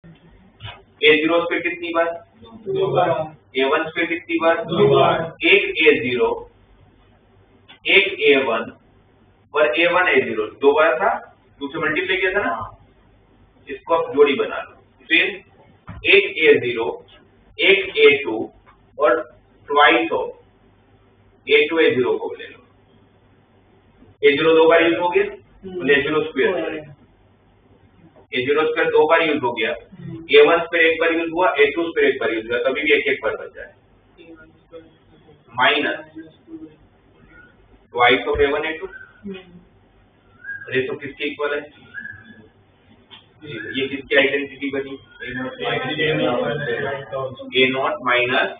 A0 square कितनी बार? 2 बार। A1 square कितनी बार? 2 बार। एक A0 एक A1 और A1 A0 दो बार था, 2 से मल्टीप्लाई किया था ना, इसको आप जोड़ी बना लो। फिर एक A0 एक A2 और ट्वाइस ऑफ A2 A0 को ले लो। A0 दो बार यूज हो गया, A0 स्क्वायर A0 स्क्वायर दो बार यूज हो गया, A1 स्क्वायर एक बार यूज हुआ, A2 स्क्वायर एक बार यूज हुआ, तभी भी एक एक बार बचा है। Minus twice of A1 A2, ratio किसके इक्वल है? ये किसकी आइडेंटिटी बनी? A0 माइनस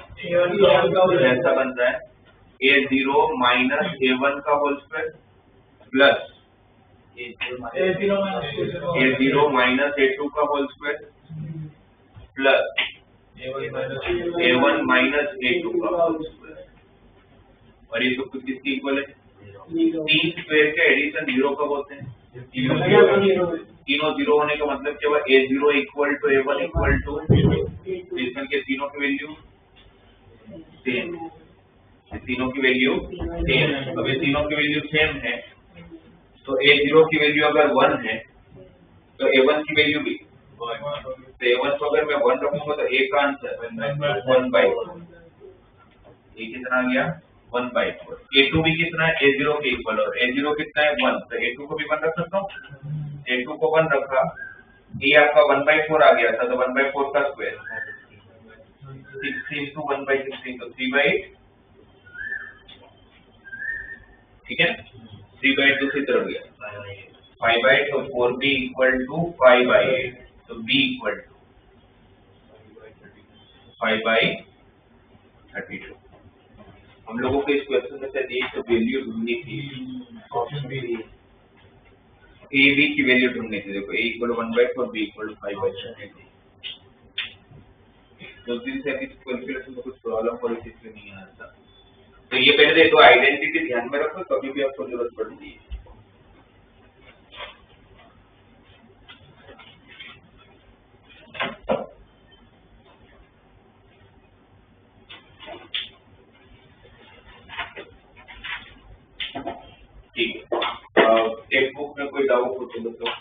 ऐसा बन रहा है A0 माइनस A1 का whole square plus A0 minus A2 का whole square plus A1 minus A2 का होल स्क्वायर, और ये सब कुछ किसकी इक्वल है? तीन स्क्वायर के एडिशन 0 कब होते हैं? तीनों 0 होने का मतलब क्या हुआ? A0 equal to A1 equal to, इसमें के तीनों की वैल्यू सेम, तीनों की वैल्यू सेम। अब ये तीनों की वैल्यू सेम है तो A0 की वैल्यू अगर 1 है तो A1 की वैल्यू भी, तो A1 को अगर मैं 1 रखूंगा तो A का आंसर 1/4। ये कितना आ गया? 1/4। A2 भी कितना है? A0 के इक्वल, और A0 कितना है? 1, तो A2 को भी 1 रख सकता हूँ। A2 को 1 रखा, ये आपका 1/4 आ गया था, तो 1/4 का स्क्वायर 6 into 1/16 तो 3/8, ठीक है। 3/8 दूसरी तरफ गया 5/8, तो 4B इक्वल टू 5/8, तो B इक्वल टू 5/32। हम लोगों को इस क्वेश्चन में से एक वैल्यू ढूंढनी थी, ऑप्शन बी ए बी की वैल्यू ढूंढनी थी। देखो A इक्वल 1/4, B इक्वल 5/32। तो दिन से अभी कैलकुलेशन में कुछ प्रॉब्लम हो रही थी, इसलिए नहीं आ रहा था। तो ये पहले देखो आइडेंटिटी ध्यान में रखो, कभी भी आपको जरूरत पड़ती है। ठीक है, टेक्स्ट बुक में कोई डाउट हो तो बताओ।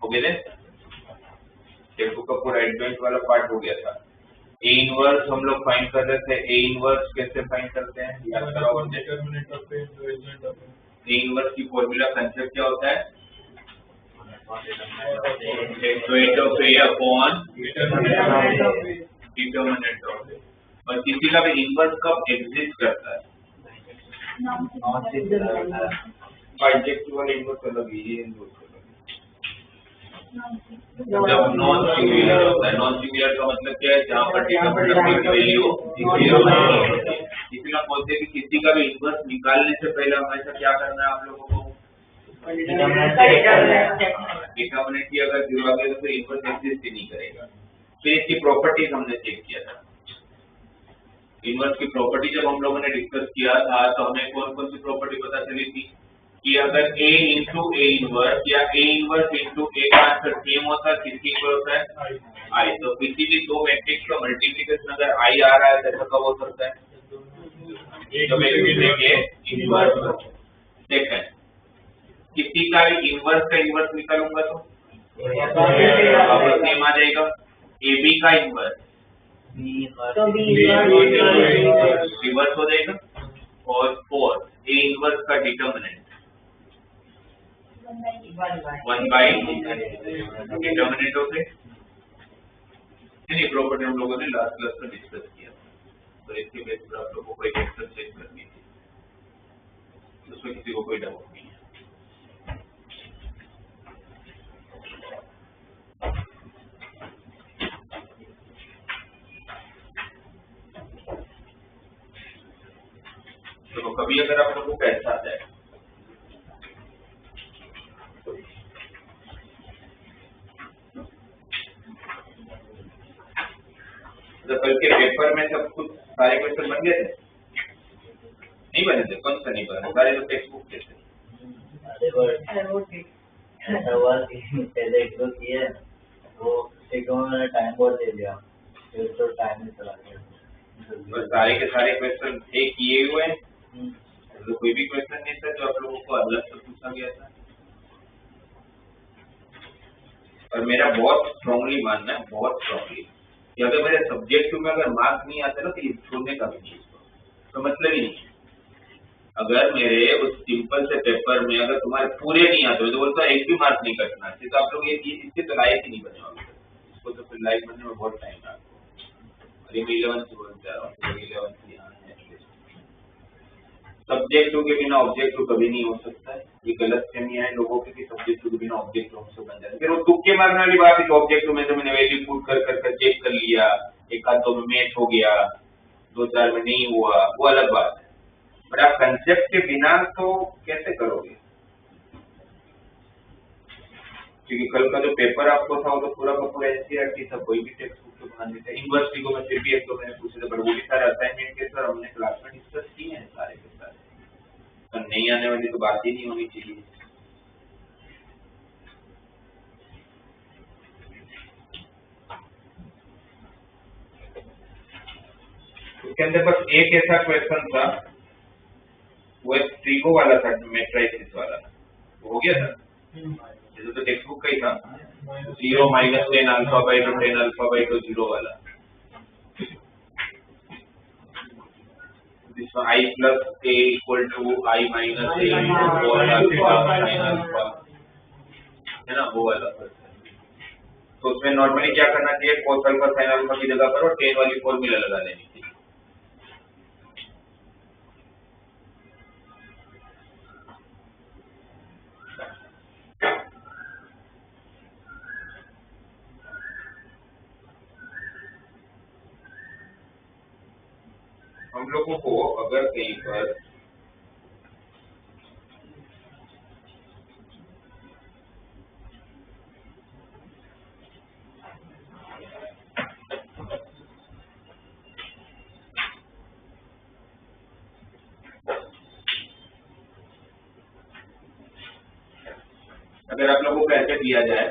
हो गया? टेक्स्ट बुक का पूरा एडवांस वाला पार्ट हो गया था। ए इनवर्स हम लोग फाइंड कर रहे थे। ए इनवर्स कैसे फाइंड करते हैं? ए इनवर्स की फॉर्मूला कंसेप्ट क्या होता है? डिटरमिनेंट ऑफ ए। और किसी का भी इनवर्स कब एग्जिस्ट करता है? बाइजेक्टिव वाला इनवर्स अलग है, ये इनवर्स जब नॉन सिंगुलर होता है। नॉन सिंगुलर का मतलब क्या है? जहाँ पर डिटरमिनेंट की वैल्यू 0 नहीं होती। इसलिए हम बोलते हैं कि किसी का भी इनवर्स निकालने से पहले हमेशा क्या करना है आप लोगों को? डिटरमिनेंट की अगर 0 आ गया तो फिर इनवर्स एग्जिस्ट ही नहीं करेगा। फिर इसकी प्रॉपर्टीज हमने चेक किया था। इनवर्स की प्रॉपर्टी जब हम लोगों ने डिस्कस किया था तो हमें कौन कौन सी प्रॉपर्टी पता चली थी कि अगर A इंटू ए इनवर्स या A इनवर्स इंटू ए का आंसर सेम होता है, किसकी इक्वल होता है? I। तो किसी भी दो मैट्रिक्स का मल्टीप्लिकेशन अगर I आ रहा है तो ऐसा कब हो सकता है? जब एक दूसरे के इनवर्स। सेकंड, किसी का भी इनवर्स का इनवर्स निकालूंगा तो अब सेम आ जाएगा। AB का इनवर्स रिवर्स हो जाएगा। और फोर्थ, A इनवर्स का डिटरमिनेंट 1/, डिटरमिनेंट हो गए। इन्हीं प्रॉपर्टी हम लोगों ने लास्ट क्लास में डिस्कस किया, तो इसके बेस पर आप लोगों को एक एक्सरसाइज करनी थी, उसमें किसी को कोई डाउट नहीं है। तो कभी अगर आप लोगों को ऐसा आता है तो कल के पेपर में सब कुछ सारे क्वेश्चन बन गए थे? नहीं बने थे? कौन सा नहीं बना? सारे तो टेक्स्ट बुक के थे। ऐसा हुआ कि पहले एक दो किए वो एक उन्होंने टाइम बोर्ड ले लिया, फिर तो टाइम नहीं चला गया। और सारे के सारे क्वेश्चन थे किए हुए हैं, तो कोई भी क्वेश्चन नहीं था जो आप लोगों को अलग से पूछा गया था। और मेरा बहुत स्ट्रांगली मानना है, बहुत स्ट्रांगली, कि अगर मेरे सब्जेक्ट में अगर मार्क्स नहीं आते ना तो ये छोड़ने का भी नहीं, तो मतलब ही नहीं। अगर मेरे उस सिंपल से पेपर में अगर तुम्हारे पूरे नहीं आते तो बोलता एक भी मार्क नहीं कटना चाहिए, तो आप लोग ये इससे तो लायक ही नहीं बने होंगे, इसको तो फिर लायक बनने में बहुत टाइम लगता है। और ये मैं 11th से बोल जा रहा हूँ, 11th यहाँ है। सब्जेक्ट टू के बिना ऑब्जेक्ट टू कभी नहीं हो सकता है, ये गलत फहमी है लोगों की कि सब्जेक्ट टू के बिना ऑब्जेक्ट टू हमसे बन जाए। फिर वो तुक्के मारने वाली बात है कि ऑब्जेक्ट टू में तो मैंने वैल्यू पुट कर चेक कर लिया, एक आध दो में मैच हो गया, 2-4 में नहीं हुआ, वो अलग बात है। पर आप कंसेप्ट के बिना तो कैसे करोगे, क्योंकि कल का जो पेपर आपको था वो तो पूरा का पूरा एनसीईआरटी था, कोई भी टेक्स्ट बुक तो बना नहीं था। यूनिवर्सिटी को मैं फिर भी एक तो मैंने पूछे थे, पर वो भी सारे असाइनमेंट के सर हमने क्लास में डिस्कस किए हैं सारे के सारे, तो नहीं आने वाली तो बात ही नहीं होनी चाहिए। उसके अंदर बस एक ऐसा क्वेश्चन था, वो ट्रिगो वाला था, मैट्रिसेस वाला, वो हो गया था, जैसे तो टेक्स्ट बुक का ही था, 0 - 10 alpha by two 10 alpha by two 0 वाला, जिसमें I plus A equal to I minus A cos alpha sin alpha, है ना, वो वाला क्वेश्चन। तो उसमें नॉर्मली क्या करना चाहिए, cos अल्फा sin अल्फा की जगह पर 10 वाली फॉर्मूला लगा लेनी चाहिए। हम लोगों को अगर कहीं पर अगर आप लोगों को ऐसे दिया जाए,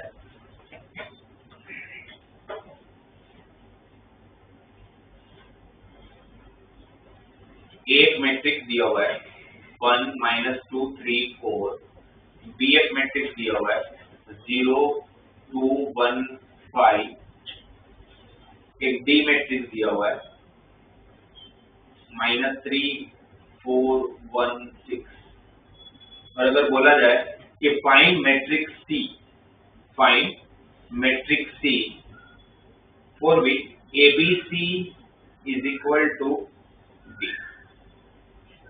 एक मैट्रिक्स दिया हुआ है 1 - 2 3 4, बी एक मैट्रिक्स दिया हुआ है 0 2 1 5, एक डी मैट्रिक्स दिया हुआ है -3 4 1 6, और अगर बोला जाए कि find matrix C for which ABC is equal to D,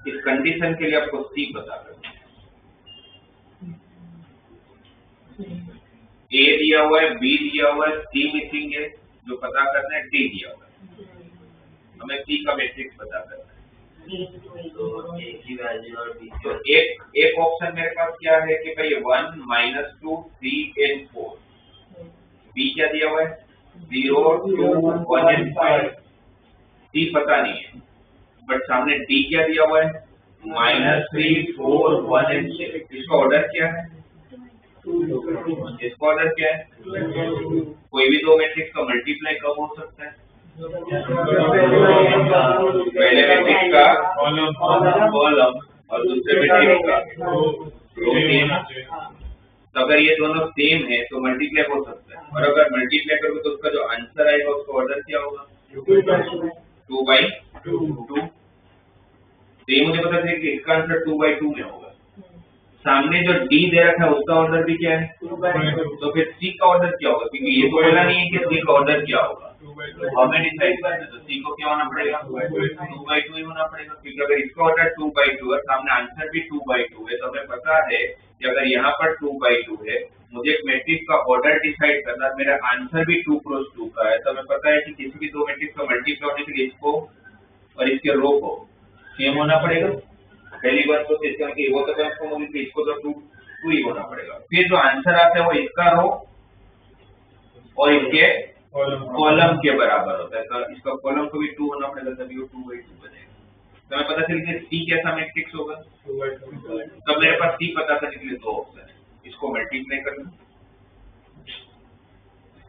इस कंडीशन के लिए आपको सी पता करना है। ए दिया हुआ है, बी दिया हुआ है, सी मिसिंग है, जो पता करना है डी दिया हुआ है, हमें सी का मैट्रिक्स पता करना है। तो ए की वैल्यू और बी तो एक ऑप्शन मेरे पास क्या है कि भाई 1 - 2 3 and 4, बी क्या दिया हुआ है 0 2 1 and 5, सी पता नहीं है, बट सामने डी क्या दिया हुआ है -3 4 1 and 6, इसका ऑर्डर क्या है, इसका ऑर्डर क्या है, कोई भी दो मैट्रिक्स का मल्टीप्लाई कब हो सकता है, पहले मैट्रिक्स का कॉलम और दूसरे मैट्रिक्स का रो। तो अगर ये दोनों सेम है तो मल्टीप्लाई हो सकता है, और अगर मल्टीप्लाई करोगे तो उसका जो आंसर आएगा उसका ऑर्डर क्या होगा 2/2। तो ये मुझे पता चला कि इसका आंसर 2/2 में होगा। सामने जो डी दे रखा है उसका ऑर्डर भी क्या है 2/2, तो फिर सी का ऑर्डर क्या होगा, क्योंकि ये तो बोला नहीं है कि सी का ऑर्डर क्या होगा, तो हमें डिसाइड करना है, तो सी को क्या होना पड़ेगा 2/2 ही होना पड़ेगा, क्योंकि अगर इसका ऑर्डर 2/2 है, सामने आंसर भी 2/2 है, तो हमें पता है कि अगर यहाँ पर 2/2 है, मुझे एक मैट्रिक्स का ऑर्डर डिसाइड करना, मेरा आंसर भी 2 × 2 का है, तो हमें पता है कि किसी भी दो मैट्रिक्स का मल्टीप्लाई होने के लिए इसको और इसके रो को सेम होना पड़ेगा। पहली बात तो इसका कि वो तो ट्रांसफॉर्म होगी, तो इसको तो 2 ही होना पड़ेगा, फिर जो आंसर आता है वो इसका रो और इसके कॉलम के बराबर होता है, तो इसका कॉलम को भी 2 होना पड़ेगा, तभी वो 2/2 बनेगा। तो हमें पता चल गया सी कैसा मैट्रिक्स होगा, तो मेरे पास सी पता करने के लिए दो ऑप्शन है, इसको मल्टीप्लाई करना,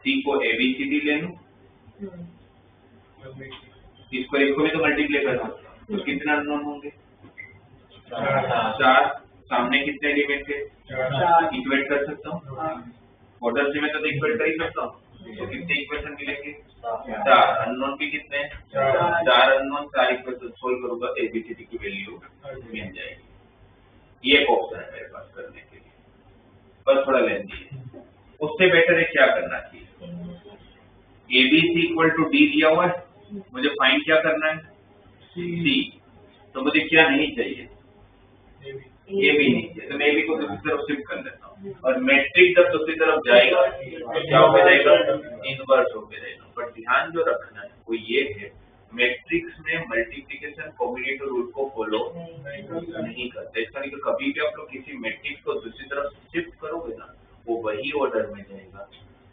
सी को ABCD ले लूं, इसको भी तो मल्टीप्लाई करना, तो कितने अननोन होंगे? 4। सामने कितने एलिमेंट है? 4। इक्वेट कर सकता हूँ, ऑर्डर से मैं तो इक्वेट कर ही सकता हूँ, तो कितने इक्वेशन मिलेंगे? 4। अननोन भी कितने? 4 अननोन, 4 इक्वेशन सोल्व करूंगा, ABCD की वैल्यू मिल जाएगी। ये एक ऑप्शन है मेरे पास करने के लिए, बस थोड़ा लेंथी है। उससे बेटर है क्या करना चाहिए? ABC इक्वल टू D दिया हुआ है, मुझे फाइंड क्या करना है? C। तो मुझे क्या नहीं चाहिए? ये भी नहीं चाहिए, तो मैं भी को दूसरी तरफ शिफ्ट कर लेता हूँ, और मैट्रिक्स जब दूसरी तरफ जाएगा तो क्या हो जाएगा? इनवर्स हो जाएगा। पर ध्यान जो रखना है वो ये है, मैट्रिक्स में मल्टीप्लिकेशन कॉम्बिनेटोर रूल को फॉलो नहीं करते। इसका मतलब कभी भी आप लोग किसी मैट्रिक्स को दूसरी तरफ शिफ्ट करोगे ना, वो वही ऑर्डर में जाएगा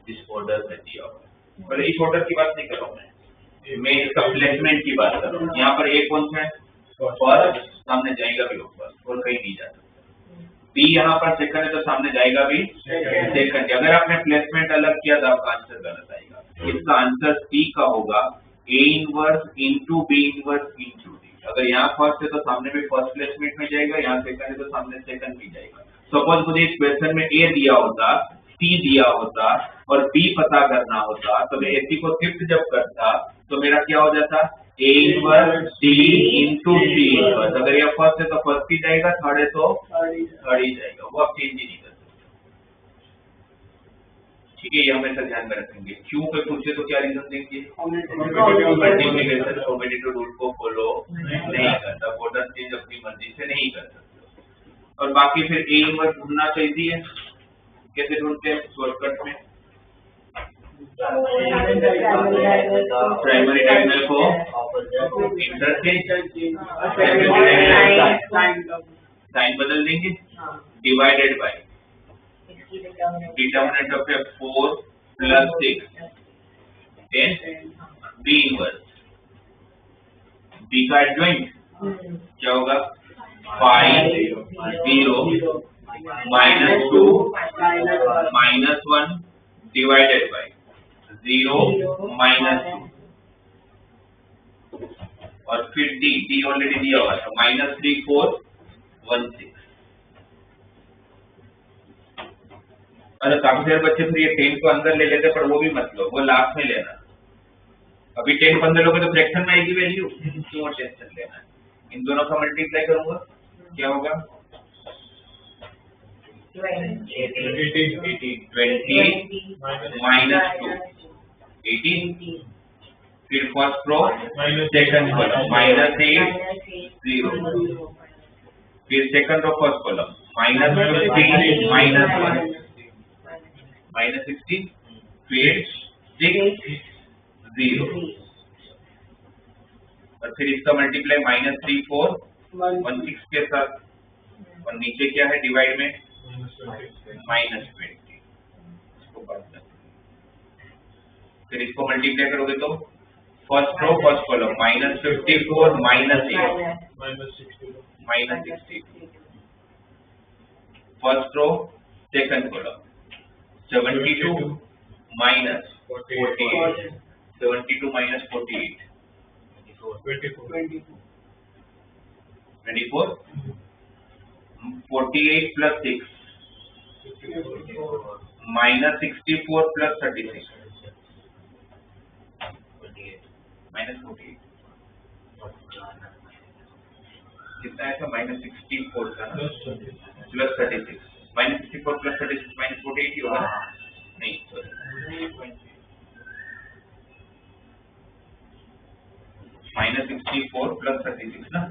जिस ऑर्डर में दिया हुआ। पर इस ऑर्डर की बात नहीं कर रहा हूँ मैं इसका प्लेसमेंट की बात कर रहा हूँ। यहाँ पर एक कौन सा है? फर्स्ट, सामने जाएगा भी फर्स्ट, और कहीं नहीं जा सकता। बी यहाँ पर सेकंड है तो सामने जाएगा भी सेकंड। अगर आपने प्लेसमेंट अलग किया तो आपका आंसर गलत आएगा। इसका आंसर सी का होगा A inverse into B inverse into D. अगर यहाँ फर्स्ट है तो सामने भी फर्स्ट प्लेसमेंट में जाएगा, यहाँ सेकंड है तो सामने सेकंड भी जाएगा। सपोज मुझे इस क्वेश्चन में A दिया होता, C दिया होता और B पता करना होता, तो मैं AC को शिफ्ट जब करता तो मेरा क्या हो जाता? A inverse D into C inverse. अगर यह फर्स्ट है तो फर्स्ट ही जाएगा, थर्ड है तो थर्ड ही जाएगा, वो आप चेंज ही नहीं कर सकते। ठीक है, ये हमेशा ध्यान में रखेंगे। क्यों पे पूछे तो क्या रीजन देंगे? मल्टीप्लिकेशन कॉम्बिनेटोर रूल को फॉलो नहीं करता, ऑर्डर चेंज अपनी मर्जी से नहीं कर सकते। और बाकी फिर A इनवर्स ढूंढना चाहिए, कैसे ढूंढते हैं? शॉर्टकट में प्राइमरी डायगोनल को इंटरचेंज, साइन बदल देंगे, divided by determinant of 4 plus 6 then B inverse. B का एडजॉइंट क्या होगा? 5 0 minus 2 minus 1 divided by 0 minus 2, और फिर डी ऑलरेडी दिया हुआ है, माइनस 3 4 1 6। अरे काफी सारे बच्चे फिर ये 10 को अंदर ले लेते, पर वो भी मत लो, वो लास्ट में लेना। अभी 10 को अंदर लोगे तो फ्रैक्शन में आएगी वैल्यू, क्यों टेंशन लेना है? इन दोनों का मल्टीप्लाई करूंगा, क्या होगा? 20 माइनस 2 18, फिर first row second column minus 8 0, फिर second row first column minus 15 minus 1 minus 16, फिर 6 0, और फिर इसका मल्टीप्लाई माइनस 3 4 1 6 के साथ, और नीचे क्या है डिवाइड में? माइनस 20। फिर इसको मल्टीप्लाई करोगे तो first row first column minus 54 minus 8 minus 60, first row second column 72 minus 48, 72 minus 48 24, 48 plus 6 minus 64 plus 36 minus 48 कितना है? माइनस 64 का प्लस 36, माइनस 64 प्लस 36 माइनस 48 ही होगा नहीं, सॉरी माइनस 64 प्लस 36 ना,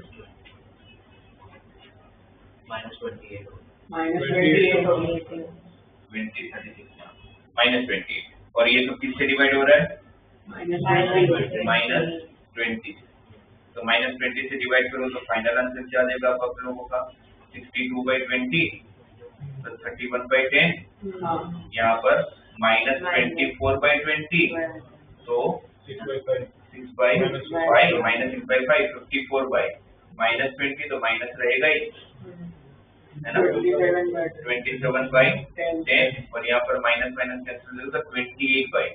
माइनस 28 माइनस 28, और ये तो किससे डिवाइड हो रहा है? माइनस 20। तो माइनस 20 से डिवाइड करो तो फाइनल आंसर क्या देगा आप लोगों का? 62/20 तो 31/10, यहाँ पर माइनस 24/20 तो 6/5 माइनस 6/5 54 माइनस 20 तो माइनस रहेगा ही है ना, 27/10, और यहाँ पर माइनस माइनस कैंसिल हो जाएगा 28/10।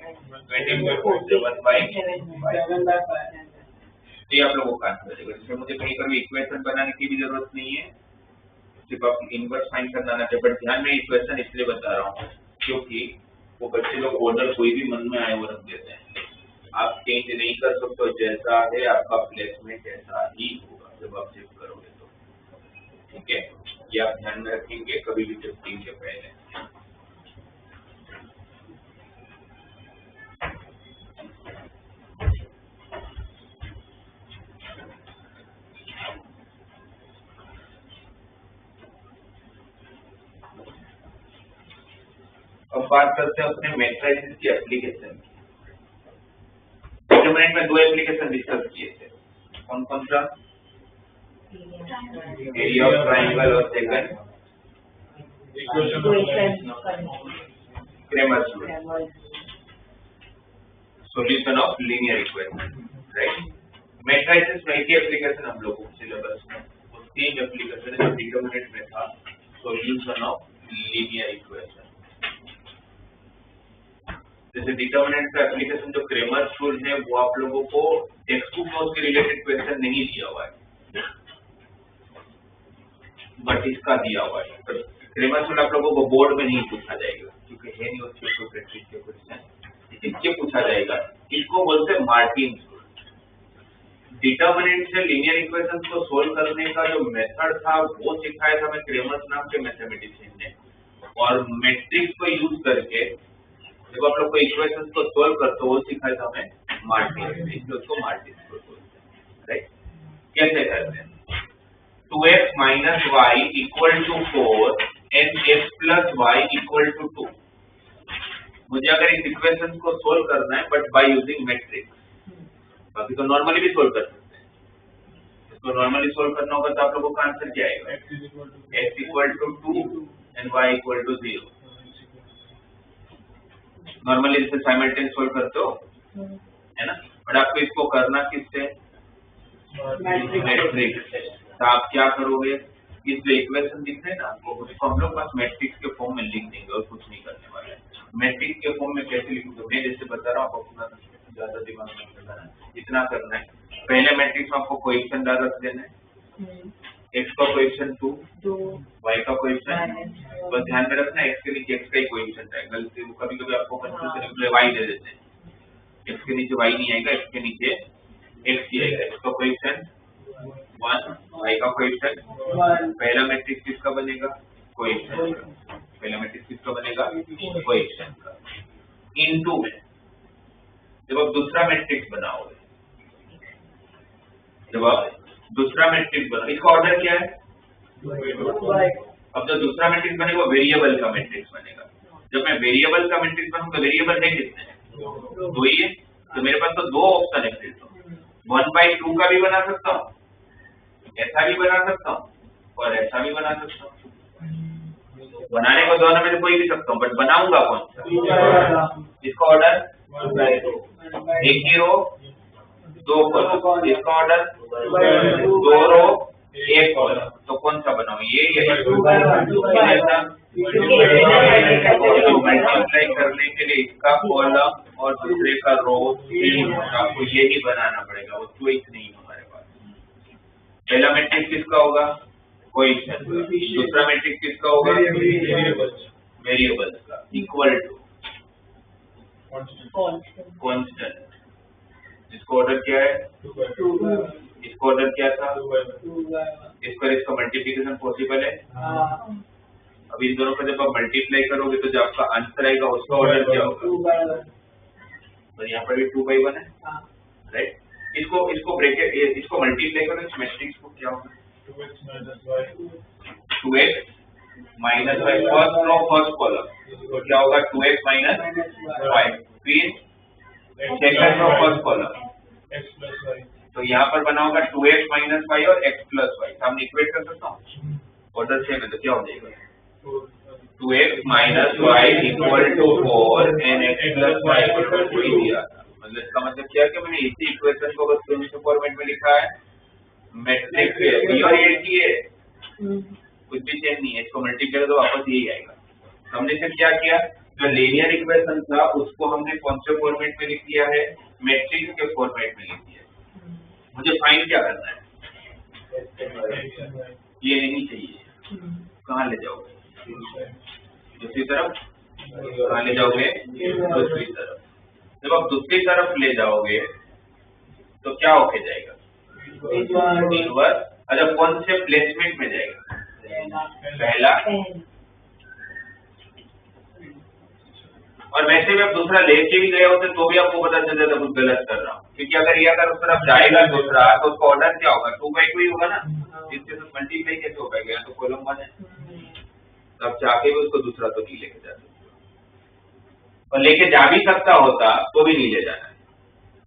तो ये आप लोगों का आंसर है। इसमें मुझे कहीं पर भी इक्वेशन बनाने की भी जरूरत नहीं है, सिर्फ आप इनवर्स फाइंड करना आना चाहिए। बट ध्यान में इक्वेशन इसलिए बता रहा हूँ क्योंकि वो बच्चे लोग ऑर्डर कोई भी मन में आए वो रख देते हैं। आप चेंज नहीं कर सकते, जैसा है आपका प्लेसमेंट ऐसा ही होगा जब आप शिफ्ट करोगे तो, ठीक है। ये आप ध्यान में रखेंगे कभी भी शिफ्टिंग के पहले। अब बात करते हैं अपने मैट्रिसेस की एप्लीकेशन की। डिटरमिनेंट में दो एप्लीकेशन डिस्कस किए थे, कौन कौन सा? एरिया ऑफ ट्रायंगल और second Cramer's rule, solution of linear equation, right. Matrices में एक एप्लीकेशन हम लोगों को सिलेबस में वो तीन एप्लीकेशन है जो डिटरमिनेंट में था, सॉल्यूशन ऑफ लीनियर इक्वेशन। जैसे डिटरमिनेंट का एप्लीकेशन जो क्रेमर्स रूल है वो आप लोगों को टेक्स्ट बुक में उसके रिलेटेड क्वेश्चन नहीं दिया हुआ है, बट इसका दिया हुआ है। तो क्रेमर्स रूल आप लोगों को बोर्ड में नहीं पूछा जाएगा क्योंकि है नहीं उसके कोई प्रैक्टिस के क्वेश्चन, इसके पूछा जाएगा। इसको बोलते हैं मार्टिन्स रूल। डिटरमिनेंट से लीनियर इक्वेशन को सोल्व करने का जो मेथड था वो सिखाया था हमें क्रेमर्स नाम के मैथमेटिशियन ने, और मैट्रिक्स को यूज करके जब आप लोग को इक्वेशंस को सोल्व करते हो वो सिखाया था हमें मार्टिन्स, इसलिए उसको मार्टिन्स रूल बोलते हैं, राइट। कैसे करते हैं? 2x minus y equal to 4 and x plus y equal to 2। मुझे अगर इस इक्वेशन को सोल्व करना है बट बाय यूजिंग मैट्रिक्स, बाकी तो नॉर्मली भी सोल्व कर सकते हैं। इसको नॉर्मली सोल्व करना होगा तो आप लोगों का आंसर क्या आएगा? x equal to 2 and y equal to 0। Normally जैसे साइमल्टेनियस सोल्व करते हो, है ना, बट आपको इसको करना किससे? मैट्रिक्स से। तो आप क्या करोगे, इस जो इक्वेशन दिख रहे हैं ना आपको, उसको हम लोग बस मैट्रिक्स के फॉर्म में लिख देंगे और कुछ नहीं करने वाले हैं। मैट्रिक्स के फॉर्म में कैसे लिखोगे? मैं जैसे बता रहा हूँ, आपको अपना ज्यादा दिमाग में लगाना है, इतना करना है। पहले मैट्रिक्स में आपको कोएफिशिएंट डाल रख देना है, x का कोएफिशिएंट 2, y का कोएफिशिएंट, बस ध्यान में रखना x के नीचे x का ही कोएफिशिएंट है। गलती कभी कभी आपको कंफ्यूजन इसलिए y दे देते हैं, x के नीचे y नहीं आएगा, x के नीचे x ही आएगा। x का कोएफिशिएंट 1, y का कोएफिशिएंट, पहला मैट्रिक्स किसका बनेगा? कोएफिशिएंट का। पहला मैट्रिक्स किसका बनेगा? कोएफिशिएंट का। इनटू में जब आप दूसरा मैट्रिक्स बनाओगे, जब आप दूसरा मैट्रिक्स बनाओ, इसका ऑर्डर क्या है? अब जो दूसरा मैट्रिक्स बनेगा वो वेरिएबल का मैट्रिक्स बनेगा। जब मैं वेरिएबल का मैट्रिक्स बनाऊं तो वेरिएबल है कितने? 2 ही है, तो मेरे पास तो दो ऑप्शन है फिर तो। 1/2 का भी बना सकता हूँ, ऐसा भी बना सकता हूँ और ऐसा भी बना सकता हूँ। बनाने को दोनों में से कोई भी सकता हूँ, बट बनाऊंगा कौन सा? इसका ऑर्डर 1 ही रो 2 कॉलम, इसका ऑर्डर 2 रो 1 कॉलम। तो कौन सा बनाऊं? ये मल्टीप्लाई करने के लिए इसका कॉलम और दूसरे का रो 3, आपको यही बनाना पड़ेगा, वो चॉइस नहीं है हमारे पास। पहला मैट्रिक्स किसका होगा? कोएफिशिएंट। दूसरा मैट्रिक्स किसका होगा? वेरिएबल्स का। इक्वल टू कांस्टेंट, इसका ऑर्डर क्या है? इसका ऑर्डर क्या था? इसका मल्टीप्लिकेशन पॉसिबल है। अब इन दोनों को जब आप मल्टीप्लाई करोगे तो जो आपका आंसर आएगा उसका ऑर्डर क्या होगा? तो यहाँ पर भी 2/1 है, राइट। इसको ब्रैकेट, इसको मल्टीप्लाई करो, इस मैट्रिक्स को क्या होगा? 2x minus y, first row first column, तो क्या होगा? 2x minus y। फिर सेकंड रो फर्स्ट कॉलम, तो यहाँ पर बना होगा 2x माइनस y और x प्लस y। सामने इक्वेट कर सकता हूँ, ऑर्डर सेम है तो क्या हो जाएगा? 2x minus y equal to 4 and x plus y equal to 3 दिया था। मतलब इसका मतलब क्या है कि मैंने इसी इक्वेशन को बस सेम फॉर्मेट में लिखा है, मैट्रिक्स है b और a की है, कुछ भी चेंज नहीं है। इसको मल्टीप्लाई करो तो वापस यही आएगा। हमने इसे क्या किया? जो लीनियर इक्वेशन था उसको हमने कौन से फॉर्मेट में लिख दिया है, मैट्रिक्स के फॉर्मेट में लिख दिया है। मुझे फाइंड क्या करना है, ये नहीं चाहिए, कहाँ ले जाओगे, दूसरी तरफ, कहाँ ले जाओगे, दूसरी तरफ। जब आप दूसरी तरफ ले जाओगे तो क्या होके जाएगा, इनवर्स। अच्छा कौन से प्लेसमेंट में जाएगा, पहला, और वैसे भी आप दूसरा लेके भी गए होते तो भी आपको पता चल जाता कुछ गलत कर रहा हूँ, क्योंकि अगर ये अगर उस तरफ जाएगा दूसरा तो उसका ऑर्डर क्या होगा, 2/2 ही होगा ना, इसके साथ मल्टीप्लाई कैसे हो पाएगा, यहाँ तो कॉलम 1 है, तो आप जाके भी उसको दूसरा तो नहीं लेके जा सकते, और लेके जा भी सकता होता तो भी नहीं ले जाना है,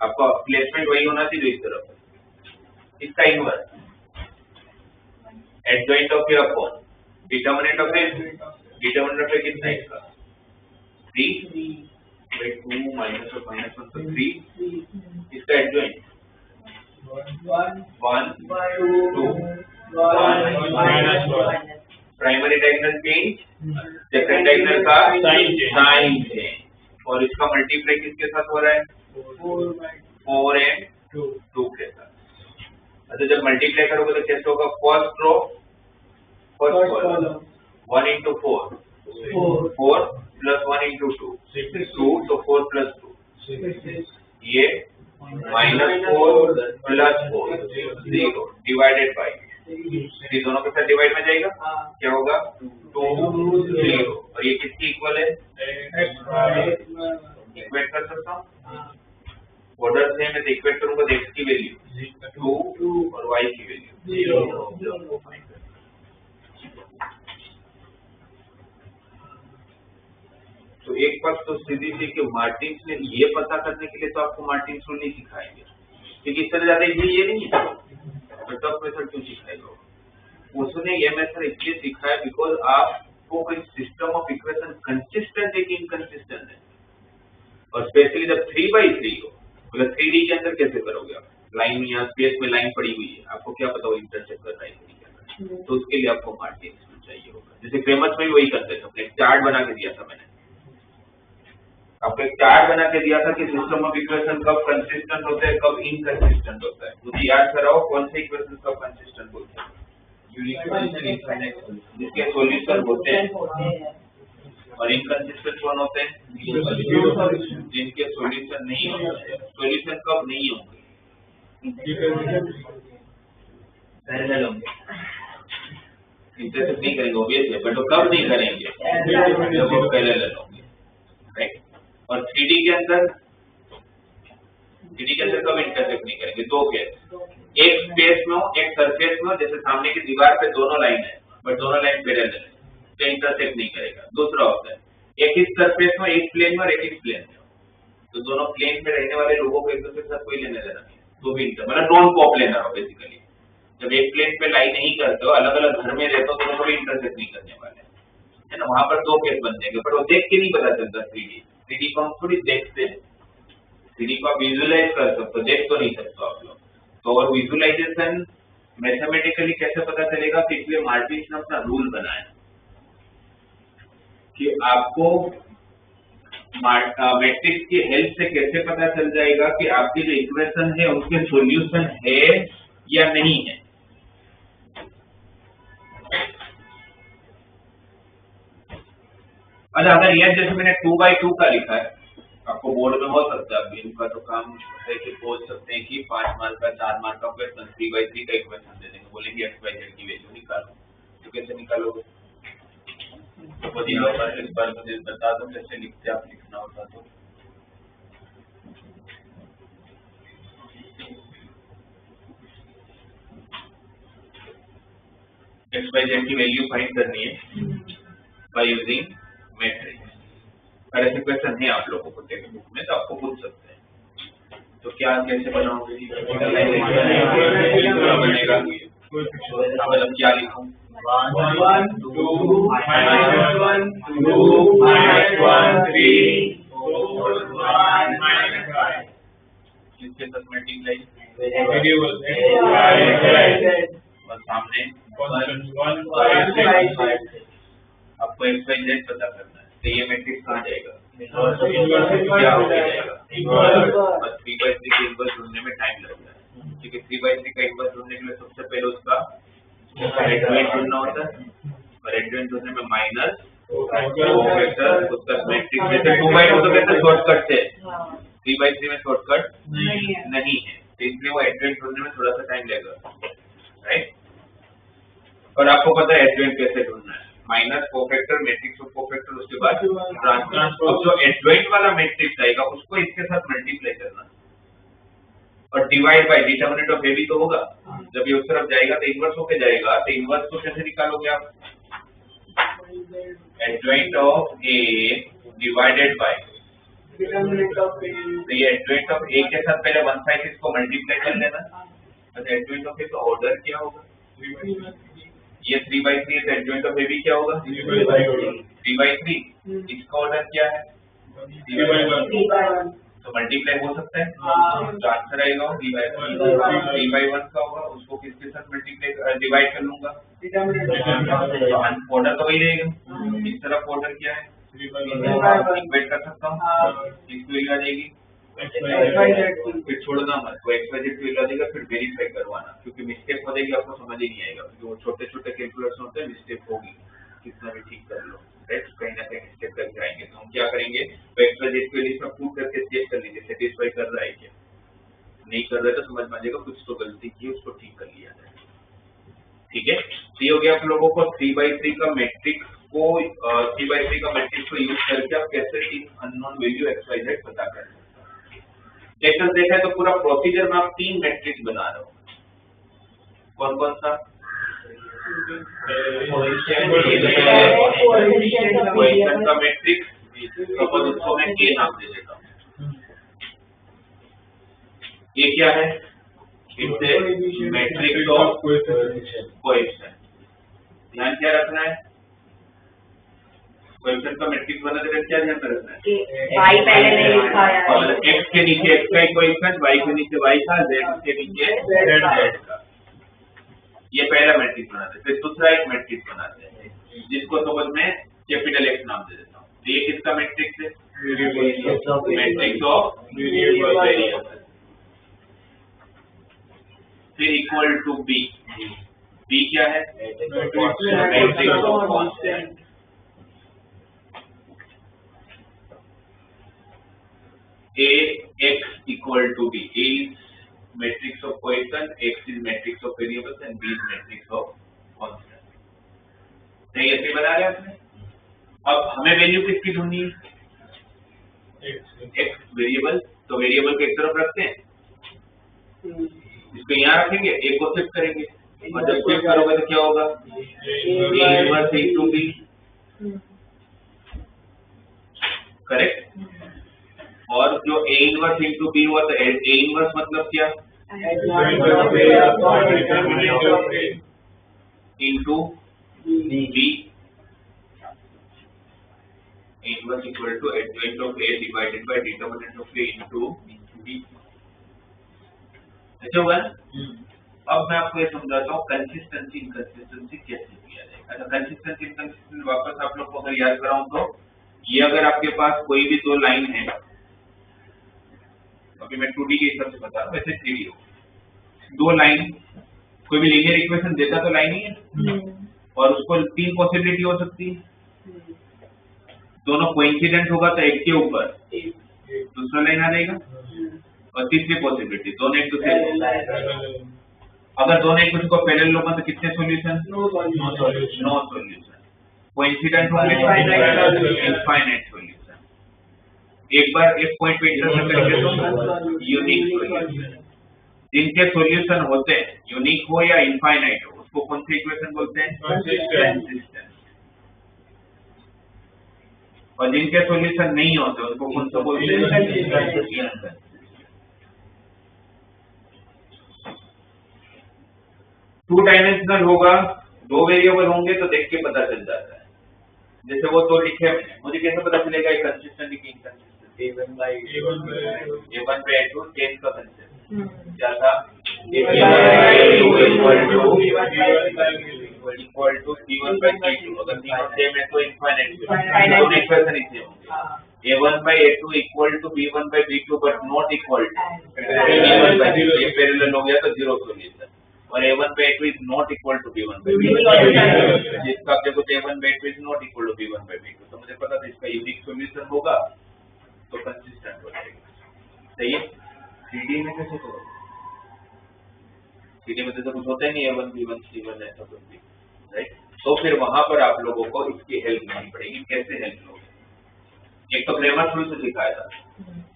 आपका प्लेसमेंट वही होना चाहिए जो इस तरफ है। इसका inverse adjoint of your upon determinant of A, determinant of A कितना है इसका 3/2 माइनस ऑफ माइनस 1 तो 3, इसका adjoint 1 2 1 primary diagonal change, second diagonal का साइन चेंज, और इसका मल्टीप्लाई किसके साथ हो रहा है, 4 एंड 2 के साथ। अच्छा जब मल्टीप्लाई करोगे तो कैसे होगा, first row first column 1 into 4 4 plus 1 into 2 2 तो 4 plus 2 ये -4 plus 4 0 डिवाइडेड बाई, ये दोनों के साथ डिवाइड में जाएगा, क्या होगा 2 0, और ये किसकी इक्वल है, इक्वेट कर सकता हूँ, ऑर्डर से मैं इक्वेट करूंगा तो x की वैल्यू 2 और y की वैल्यू 0। तो एक बात तो सीधी सी कि मार्टिन्स ने ये पता करने के लिए तो आपको मार्टिन्स रूल नहीं सिखाएंगे, क्योंकि इससे ज्यादा ये नहीं है, तो टफ मेथड क्यों सिखाएगा, उसने ये मेथड इसलिए सिखाया बिकॉज आपको कोई सिस्टम ऑफ इक्वेशन कंसिस्टेंट है कि इनकंसिस्टेंट है, और स्पेशली जब 3/3 हो, मतलब 3D के अंदर कैसे करोगे आप, लाइन यहाँ स्पेस में लाइन पड़ी हुई है, आपको क्या पता वो इंटरसेक्ट कर रहा है कि नहीं, तो उसके लिए आपको मार्टिन्स रूल चाहिए होगा। जैसे क्रेमर्स में भी वही करते थे, एक चार्ट बना के दिया था मैंने आपको, एक चार्ट बना के दिया था कि सिस्टम ऑफ इक्वेशन कब कंसिस्टेंट होते हैं कब इनकंसिस्टेंट होता है, मुझे याद कराओ कौन से इक्वेशन कब कंसिस्टेंट होते हैं, यूनिक इनफाइनाइट जिसके सॉल्यूशन होते हैं, और इनकंसिस्टेंट कौन होते हैं, जिनके सॉल्यूशन नहीं होते। सॉल्यूशन कब नहीं होंगे, पैरेलल होंगे, इंटरसेक्ट नहीं करेंगे ऑब्वियस है, बट वो कब नहीं करेंगे, जब वो पैरेलल होंगे, राइट। और 3D के अंदर कब इंटरसेक्ट नहीं करेंगे, दो केस, एक स्पेस में हो एक सरफेस में हो, जैसे सामने की दीवार पे दोनों लाइन है बट दोनों लाइन पैरेलल है तो इंटरसेक्ट नहीं करेगा। दूसरा होता है एक ही सरफेस में, एक प्लेन में और एक ही प्लेन में, तो दोनों प्लेन में रहने वाले लोगों को एक दूसरे के साथ कोई लेने देना नहीं, तो भी मतलब नॉन कोप्लेनर हो बेसिकली। जब एक प्लेन पे लाइन नहीं करते हो, अलग अलग घर में रहते हो, तो कभी इंटरसेक्ट नहीं करने वाले, है ना, वहां पर दो केस बन जाएंगे, पर वो देख के नहीं पता चलता। 3D को हम थोड़ी देखते हैं, 3D को आप विजुलाइज कर सकते हो, देख तो नहीं सकते आप लोग, तो और विजुलाइजेशन मैथमेटिकली कैसे पता चलेगा, तो इसलिए मार्टिन्स ने अपना रूल बनाया कि आपको मैट्रिक्स की हेल्प से कैसे पता चल जाएगा कि आपकी जो इक्वेशन है उसके सॉल्यूशन है या नहीं है। अच्छा अगर यह जैसे मैंने 2/2 का लिखा है, आपको बोर्ड में हो सकता है, इनका तो काम है कि बोल सकते हैं कि 5 मार्क का 4 मार्क का क्वेश्चन 3/3 का इक्वेशन दे देंगे, बोलेंगे x y z की वैल्यू निकालो, तो कैसे निकालोगे, तो यहाँ पर इस बार मुझे बता दो कैसे लिखते आप, लिखना होता तो x y z की वैल्यू फाइंड करनी है बाय यूजिंग मैट्रिक्स। अगर ऐसे क्वेश्चन है आप लोगों को टेक्स्ट बुक में तो आपको पूछ सकते हैं, तो क्या कैसे बनाओगे, बनेगा मतलब क्या लिखूं, 1 2 -1 2 -1 3 4 1 -5, इसके साथ मल्टीप्लाई और सामने 1 आपको x y z पता करना है, तो ये मैट्रिक्स कहाँ जाएगा, इनवर्स क्या हो जाएगा इनवर्स। और 3/3 के इनवर्स ढूंढने में टाइम लगता है, क्योंकि 3/3 का इनवर्स ढूंढने के लिए सबसे पहले उसका एडजॉइंट ढूंढना होता है, और एडजॉइंट ढूंढने में माइनस कोफैक्टर उसका मैट्रिक्स में से 2/2 तो कहते हैं शॉर्टकट से, 3/3 में शॉर्टकट नहीं है, तो इसलिए वो एडजॉइंट ढूंढने में थोड़ा सा टाइम लगेगा, राइट। और आपको पता है एडजॉइंट कैसे ढूंढना है, minus cofactor matrix of cofactor, उसके बाद ट्रांसपोज। अब जो एडजॉइंट वाला मैट्रिक्स आएगा उसको इसके साथ मल्टीप्लाई करना और डिवाइड बाय डिटरमिनेंट ऑफ ए भी तो होगा, जब ये उस तरफ जाएगा तो इनवर्स होके जाएगा, तो इनवर्स को कैसे निकालोगे आप, adjoint of A divided by determinant of A. तो ये एडजॉइंट ऑफ ए के साथ पहले 1 साइड इसको मल्टीप्लाई कर लेना, तो एडजॉइंट ऑफ ए का ऑर्डर क्या होगा, ये 3/3 है, तो एडजॉइंट ऑफ ए भी क्या होगा 3/3, इसका ऑर्डर क्या है 3/1। तो मल्टीप्लाई हो सकता है, तो आंसर आएगा 3/1 का होगा, उसको किसके साथ मल्टीप्लाई डिवाइड कर लूंगा, ऑर्डर तो वही रहेगा, इस तरफ ऑर्डर क्या है इक्वेट कर सकता हूँ, इसको आ जाएगी, फिर छोड़ना मत, वो XYZ को हिला देगा, फिर वेरीफाई करवाना, क्योंकि मिस्टेक हो जाएगी आपको समझ ही नहीं आएगा, क्योंकि वो छोटे छोटे कैलकुलेशन होते हैं, मिस्टेक होगी कितना भी ठीक कर लो, राइट, कहीं ना कहीं मिस्टेक करके आएंगे, तो हम क्या करेंगे, तो XYZ के लिए सब पुट करके चेक कर लीजिए सेटिस्फाई कर रहा है क्या, नहीं कर रहा है तो समझ में आ जाएगा कुछ तो गलती की, उसको ठीक कर लिया जाए, ठीक है। तो ये हो गया आप लोगों को 3/3 का मैट्रिक्स को 3/3 का मैट्रिक्स को यूज करके आप कैसे तीन अननोन वैल्यू XYZ पता कर सकते हैं। लेक्चर देखा है तो पूरा प्रोसीजर में आप 3 मैट्रिक्स बना रहे हो, कौन कौन सा, कोएफिशिएंट का मैट्रिक्स, सपोज उसको मैं A नाम दे देता हूँ, ये क्या है, it's a matrix of coefficient, ध्यान क्या रखना है, कोएफिशिएंट का मैट्रिक्स बनाते हुए क्या ध्यान रखना है, y पहले नहीं लिखा है, x के नीचे x का कोएफिशिएंट, y के नीचे y का, z के नीचे z का, ये पहला मैट्रिक्स बनाते हैं। फिर दूसरा एक मैट्रिक्स बनाते हैं जिसको सपोज मैं कैपिटल X नाम दे देता हूँ, तो ये किसका मैट्रिक्स है, मैट्रिक्स ऑफ वेरिएबल, फिर इक्वल टू b, b क्या है, matrix of constant, a x equal to b, a is matrix of coefficient, x is matrix of variables and b is matrix of constant। नहीं ऐसे बना रहे आपने, अब हमें वैल्यू किसकी ढूंढनी है, x वेरिएबल, तो वेरिएबल को एक तरफ रखते हैं, इसको यहाँ रखेंगे, a को शिफ्ट करेंगे, और जब शिफ्ट करोगे तो क्या होगा, a inverse into b, correct, और जो a इनवर्स into b हुआ तो a इनवर्स मतलब क्या, into b, inverse equal to adjoint of a divided by determinant of a into b, ऐसे होगा ना। अब मैं आपको ये समझाता हूँ कंसिस्टेंसी इनकंसिस्टेंसी कैसे किया जाएगा। अच्छा, कंसिस्टेंसी इनकंसिस्टेंसी वापस आप लोग को अगर याद कराऊं तो ये अगर आपके पास कोई भी दो लाइन है, अभी मैं 2D के हिसाब से बता रहा हूँ, वैसे 3D हो, दो लाइन, कोई भी लीनियर इक्वेशन देता तो लाइन ही है, और उसको 3 पॉसिबिलिटी हो सकती है, दोनों कोइंसिडेंट होगा तो एक के ऊपर दूसरा लाइन आ जाएगा, और तीसरी पॉसिबिलिटी दोनों एक दूसरे, अगर दोनों एक दूसरे को पैरेलल होगा तो कितने सॉल्यूशन, नो सॉल्यूशन, कोइंसिडेंट होंगे इनफाइनाइट सॉल्यूशन, एक बार एक पॉइंट पे इंटरसेक्ट करेंगे तो यूनिक सॉल्यूशन, जिनके सॉल्यूशन होते हैं यूनिक हो या इनफाइनाइट हो उसको कौन सी इक्वेशन बोलते हैं, कंसिस्टेंट, और जिनके सॉल्यूशन नहीं होते उसको कौन सा बोलते हैं, टू डायमेंशनल होगा, दो वेरिएबल होंगे तो देख के पता चल जाता है, जैसे वो दो लिखे हैं, मुझे कैसे पता चलेगा ये कंसिस्टेंट है कि इनकंसिस्टेंट, A1 by A2 टेन का कंसेप्ट क्या था, A1 by A2 equal to equal to C1 by C2। अगर तीनों सेम है तो इनफाइनाइट Infinite। दोनों इक्वेशन ही सेम होंगे। A1 by A2 equal to B1 by B2 but not equal to B1 by B2। ये पैरेलल हो गया तो जीरो सॉल्यूशन। और A1 by A2 is not equal to B1 by B2। जिसका देखो A1 by A2 is not equal to B1 by B2 तो मुझे पता था इसका यूनिक सॉल्यूशन होगा तो कंसिस्टेंट हो जाएगा। सही है। 3D में कैसे करोगे? 3D में तो कुछ होता ही नहीं है, A1 B1 C1 ऐसा कुछ भी, राइट। तो फिर वहां पर आप लोगों को इसकी हेल्प लेनी पड़ेगी। कैसे हेल्प लोगे? एक तो क्रेमर्स रूल से सिखाया था,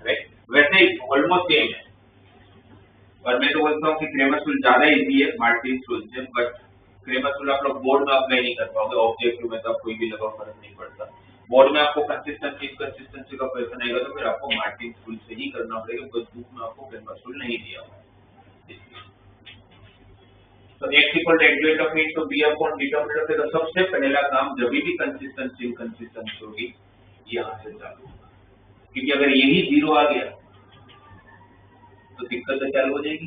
राइट। वैसे ही ऑलमोस्ट सेम है, और मैं तो बोलता हूँ कि क्रेमर्स रूल ज्यादा इजी है मार्टिन्स रूल से, बट क्रेमर्स रूल आप लोग बोर्ड में अप्लाई नहीं कर पाओगे। ऑब्जेक्टिव में तो आप कोई भी लगाओ फर्क नहीं पड़ता। बोर्ड में आपको कंसिस्टेंसी का क्वेश्चन आएगा तो फिर आपको मार्टिन्स रूल से ही करना पड़ेगा, बिकॉज बुक में आपको क्रेमर्स रूल नहीं दिया हुआ। तो x equal to adjoint of a तो b upon determinant of a। तो सबसे पहला काम जब भी कंसिस्टेंसी इनकंसिस्टेंसी होगी यहां से चालू होगा, क्योंकि अगर यही जीरो आ गया तो दिक्कत तो चालू हो जाएगी,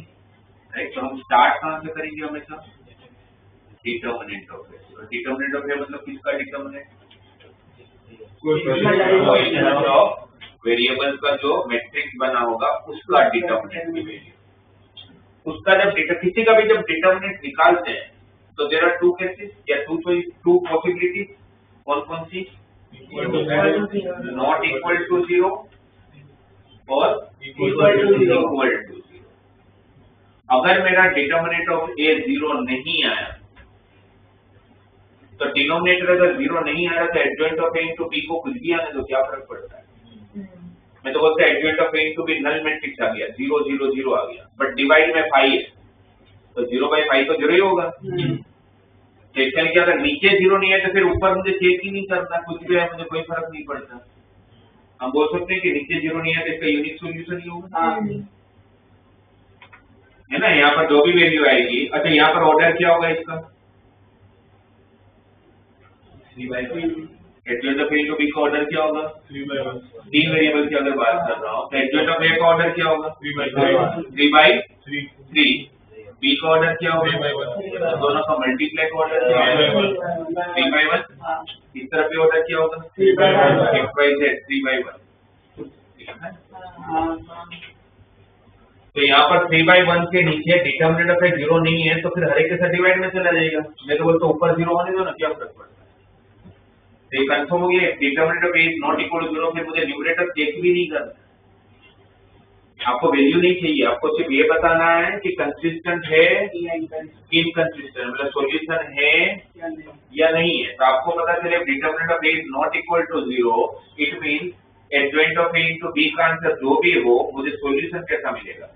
राइट। तो हम स्टार्ट कहां से करेंगे? हमेशा determinant of a। Determinant of a मतलब किसका डिटरमिनेंट? कोएफिशिएंट ऑफ वेरिएबल्स का जो मैट्रिक्स बना होगा उसका डिटरमिनेंट की वैल्यू। उसका जब किसी का भी जब डिटरमिनेंट निकालते हैं तो देयर आर टू केसेस या टू पॉसिबिलिटीज। कौन सी? नॉट इक्वल टू जीरो और इक्वल टू जीरो। अगर मेरा डिटरमिनेंट ऑफ a जीरो नहीं आया तो डिनोमिनेटर अगर जीरो नहीं आ रहा तो adjoint of a into b को कुछ भी आने तो क्या फर्क पड़ता है? मैं तो बोलता adjoint of a into b null matrix आ गया, 0 0 0 आ गया, बट डिवाइड में 5 है तो 0/5 तो 0 ही होगा। तो इसका क्या अगर नीचे 0 नहीं है तो फिर ऊपर मुझे चेक ही नहीं करना, कुछ भी है मुझे कोई फर्क नहीं पड़ता। हम बोल सकते हैं कि नीचे 0 नहीं है तो इसका यूनिक सॉल्यूशन ही होगा, है ना। यहाँ पर जो भी वैल्यू आएगी, अच्छा यहाँ पर ऑर्डर क्या होगा इसका? 3/3। Adjoint of a into b का ऑर्डर क्या होगा? 3/1। तीन वेरिएबल की अगर बात कर रहा हूँ तो एडजॉइंट ऑफ a का ऑर्डर क्या होगा? 3/3। b का ऑर्डर क्या होगा? 3/1। दोनों का मल्टीप्लाई का ऑर्डर क्या होगा? 3/1। इस तरफ भी ऑर्डर क्या होगा? 3/1। xyz 3/1। तो यहाँ पर 3/1 के नीचे डिटरमिनेंट ऑफ a 0 नहीं है तो फिर हर एक के साथ डिवाइड में चला जाएगा। मैं तो बोलता हूँ ऊपर 0 होने दो ना, क्या फर्क पड़ता है? तो कंफर्म हो गया determinant of a is not equal to 0। फिर मुझे न्यूमरेटर चेक भी नहीं करना, आपको वैल्यू नहीं चाहिए, आपको सिर्फ ये बताना है कि कंसिस्टेंट है इनकंसिस्टेंट, मतलब सॉल्यूशन है या नहीं है। तो आपको पता चले determinant of a is not equal to 0, it means adjoint of a into b का आंसर जो भी हो मुझे सॉल्यूशन कैसा मिलेगा?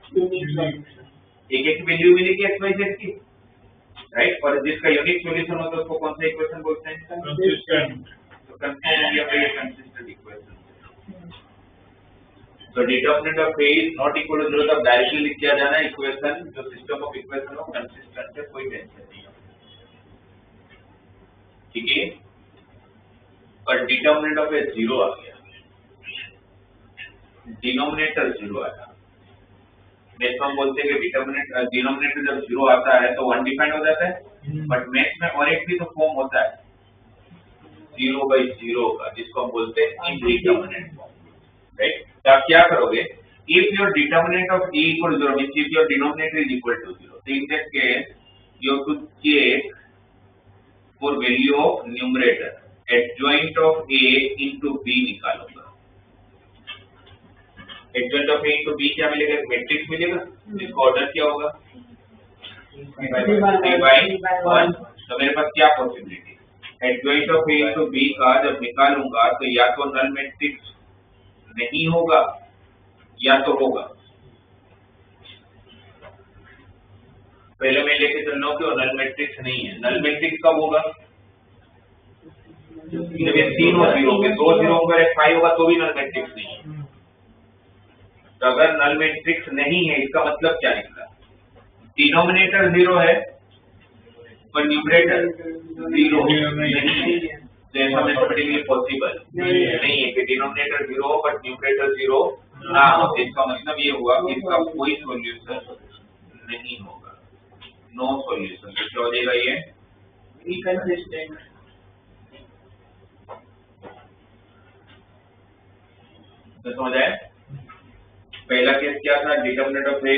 एक एक वैल्यू मिलेगी xyz की, राइट। और जिसका यूनिक सॉल्यूशन होता है उसको कौन सा इक्वेशन बोलते हैं? कंसिस्टेंट। तो कंफर्म हो गया ये कंसिस्टेंट इक्वेशन। तो determinant of a is not equal to 0 तब डायरेक्टली लिख दिया जाना है इक्वेशन, जो सिस्टम ऑफ इक्वेशन हो कंसिस्टेंट है, कोई टेंशन नहीं है, ठीक है। पर डिटरमिनेंट ऑफ a 0 आ गया, डिनोमिनेटर 0 आया, मैथ्स में हम बोलते हैं कि डिनोमिनेटर जब 0 आता है तो अनडिफाइंड हो जाता है, बट मैथ्स में और एक भी तो फॉर्म होता है 0/0 का, जिसको हम बोलते हैं इनडिटरमिनेट फॉर्म, राइट। तो आप क्या करोगे? If your determinant of a equal to 0 means if your denominator is equal to 0, तो in that case you have to check for value of numerator adjoint of a into b निकालूंगा। Adjoint of a into b क्या मिलेगा? Matrix मिलेगा, जिसका order क्या होगा? 3/1। तो मेरे पास क्या possibility? Adjoint of a into b का जब निकालूंगा तो या तो नल मैट्रिक्स नहीं होगा या तो होगा। पहले मैं लेके चल रहा हूँ कि नल मैट्रिक्स नहीं है। नल मैट्रिक्स कब होगा? जब ये 3 और 0 होंगे, 2 0 होगा, 1 5 होगा तो भी नल मैट्रिक्स नहीं है। तो अगर नल मैट्रिक्स नहीं है इसका मतलब क्या निकला? डिनोमिनेटर 0 है पर न्यूमरेटर 0 नहीं है। तो ऐसा मैथमेटिकली पॉसिबल नहीं है कि डिनोमिनेटर 0 हो बट न्यूमरेटर 0 ना हो। इसका मतलब ये हुआ कि इसका कोई सॉल्यूशन नहीं होगा, नो सॉल्यूशन। तो क्या हो जाएगा? ये inconsistent. तो समझ आया? पहला केस क्या था, determinant of A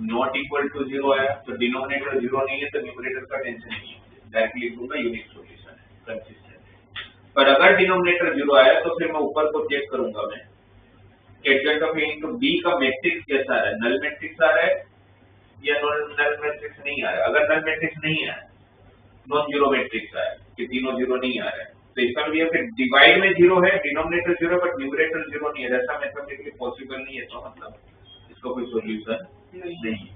not equal to 0 आया, तो डिनोमिनेटर 0 नहीं है तो न्यूमरेटर का टेंशन नहीं है, डायरेक्टली लिखूंगा यूनिक सॉल्यूशन है, कंसिस्टेंट। पर अगर डिनोमिनेटर 0 आया तो फिर मैं ऊपर को चेक करूंगा, मैं adjoint of A into B का मैट्रिक्स कैसा आ रहा है, नल मैट्रिक्स आ रहा है या नल मैट्रिक्स नहीं आ रहा है। अगर नल मैट्रिक्स नहीं है, नॉन जीरो मैट्रिक्स आया कि तीनों जीरो नहीं आ रहा है, तो इसका मतलब ये फिर डिवाइड में 0 है, डिनोमिनेटर 0 बट न्यूमरेटर 0 नहीं है, ऐसा मैथमेटिकली पॉसिबल नहीं है, तो मतलब इसका कोई सॉल्यूशन नहीं है।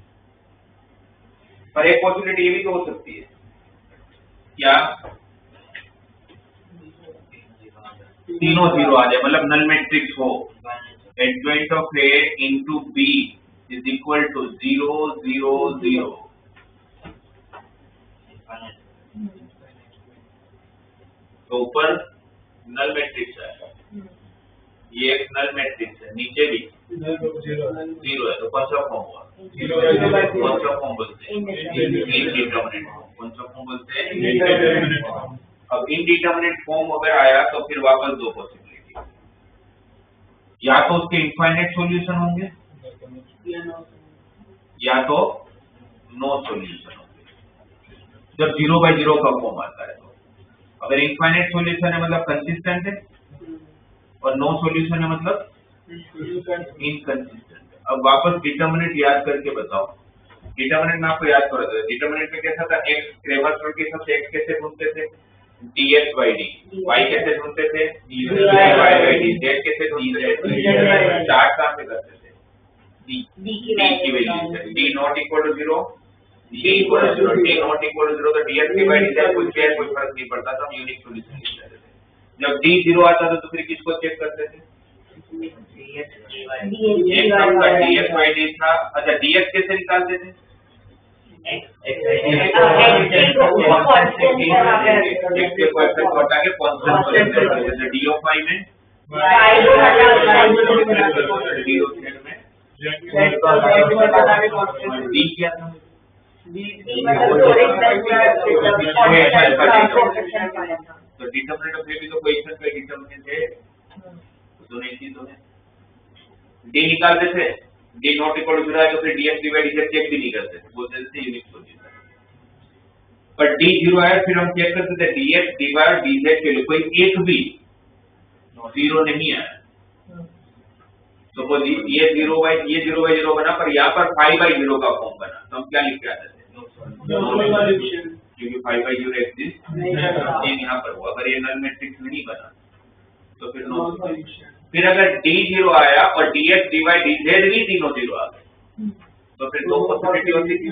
पर एक पॉसिबिलिटी ये भी तो हो सकती है, क्या तीनों 0 आ जाए, मतलब नल मैट्रिक्स हो, adjoint of A into B is equal to 0 0 0। तो ऊपर नल मैट्रिक्स है, ये एक नल मैट्रिक्स है, नीचे भी 0 है, तो कौन सा फॉर्म हुआ, कौन सा फॉर्म बोलते हैं, इनडिटरमिनेट फॉर्म। कौन सा फॉर्म बोलते हैं, इनडिटरमिनेट फॉर्म। अब इनडिटरमिनेट फॉर्म अगर आया तो फिर वापस दो पॉसिबिलिटी, या तो उसके इनफाइनाइट सॉल्यूशन होंगे या तो नो सॉल्यूशन होंगे, जब 0/0 का फॉर्म आता है। अगर इनफाइनाइट सॉल्यूशन है मतलब कंसिस्टेंट है, और नो सॉल्यूशन है मतलब इनकंसिस्टेंट है। अब वापस डिटरमिनेंट याद करके बताओ, डिटरमिनेंट में आपको याद करा था, डिटरमिनेंट में कैसा था, x क्रेमर्स रूल के हिसाब से x कैसे ढूंढते थे, dx/d, y कैसे ढूंढते थे, dy/d, z कैसे ढूंढते थे, चार्ट कहां से करते थे, d की वैल्यू से, d not equal to 0, d equal to 0, d not equal to 0, तो dx/dz कुछ क्या कोई फर्क नहीं पड़ता था, हम यूनिक सॉल्यूशन लिख लेते थे। जब d 0 आता था तो फिर किसको चेक करते थे, x आपका dx/d था। अच्छा dx कैसे निकालते थे, x के कोएफिशिएंट हटा के कांस्टेंट को लेते थे, जैसे d ऑफ y में d क्या था, तो डिटरमिनेंट ऑफ ए भी तो कोएफिशिएंट का डिटरमिनेंट है, दोनों एक ही तो है। d निकालते थे, d नॉट इक्वल टू 0 है तो फिर dx/dz चेक भी नहीं करते थे, बोलते थे यूनिक सॉल्यूशन। पर d 0 आया फिर हम चेक करते थे dx dy dz के लिए कोई एक भी 0 नहीं आया, सपोज ये 0/0 बना, पर यहाँ पर 5/0 का फॉर्म बना, तो हम क्या लिख के आते थे, क्योंकि 5/0 एग्जिस्ट नहीं यहाँ पर हुआ। अगर ये नल मैट्रिक्स नहीं बना तो फिर नो सॉल्यूशन। फिर अगर d 0 आया और dx dy dz भी तीनों 0 आ गए, तो फिर दो पॉसिबिलिटी होती थी,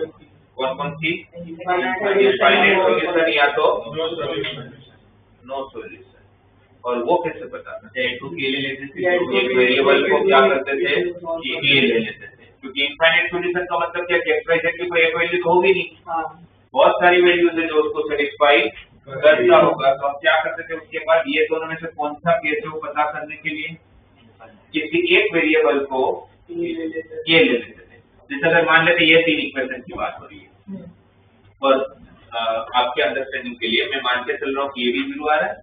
कौन कौन सी, इनफाइनाइट सॉल्यूशन या तो नो सॉल्यूशन। और वो कैसे पता, a2 के ले लेते थे, एक वेरिएबल को क्या करते थे कि a ले लेते थे, क्योंकि इनफाइनाइट सॉल्यूशन का मतलब क्या, x y z की कोई एक वैल्यू तो होगी नहीं, बहुत सारी वैल्यूज है जो उसको सेटिस्फाई करता होगा। तो हम क्या करते थे, उसके बाद ये दोनों में से कौन सा केस है वो पता करने के लिए किसी एक वेरिएबल को ये ले लेते थे। जैसे अगर मान लेते ये 3 इक्वेशन की बात हो रही है, और आपके अंडरस्टैंडिंग के लिए मैं मान के चल रहा हूँ कि ये भी 0 आ रहा है,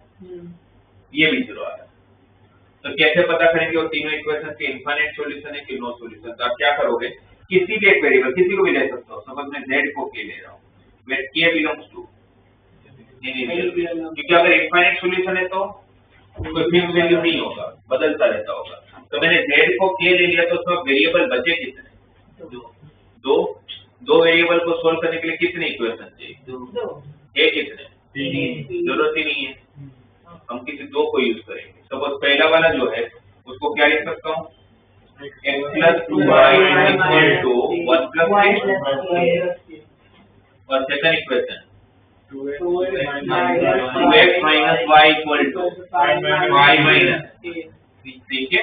ये भी 0 आ रहा है, तो कैसे पता करेंगे वो तीनों इक्वेशन के इनफाइनाइट सॉल्यूशन है कि नो सॉल्यूशन। तो आप क्या करोगे, किसी भी एक वेरिएबल, किसी को भी ले सकते हो, सपोज मैं z को k ले रहा हूँ, where k belongs to initial, क्योंकि अगर इनफाइनाइट सॉल्यूशन है तो कोई फिक्स वैल्यू नहीं होगा, बदलता रहता होगा। तो मैंने z को k ले लिया, तो उसमें वेरिएबल बचे कितने, दो वेरिएबल को सोल्व करने के लिए कितने इक्वेशन चाहिए, कितने, जरूरत ही नहीं है, हम किसी दो को यूज करेंगे। सपोज पहला वाला जो है उसको क्या लिख सकता हूँ, x + 2y = 1 + 3, और सेकंड इक्वेशन 2x - y = 5 - ठीक है।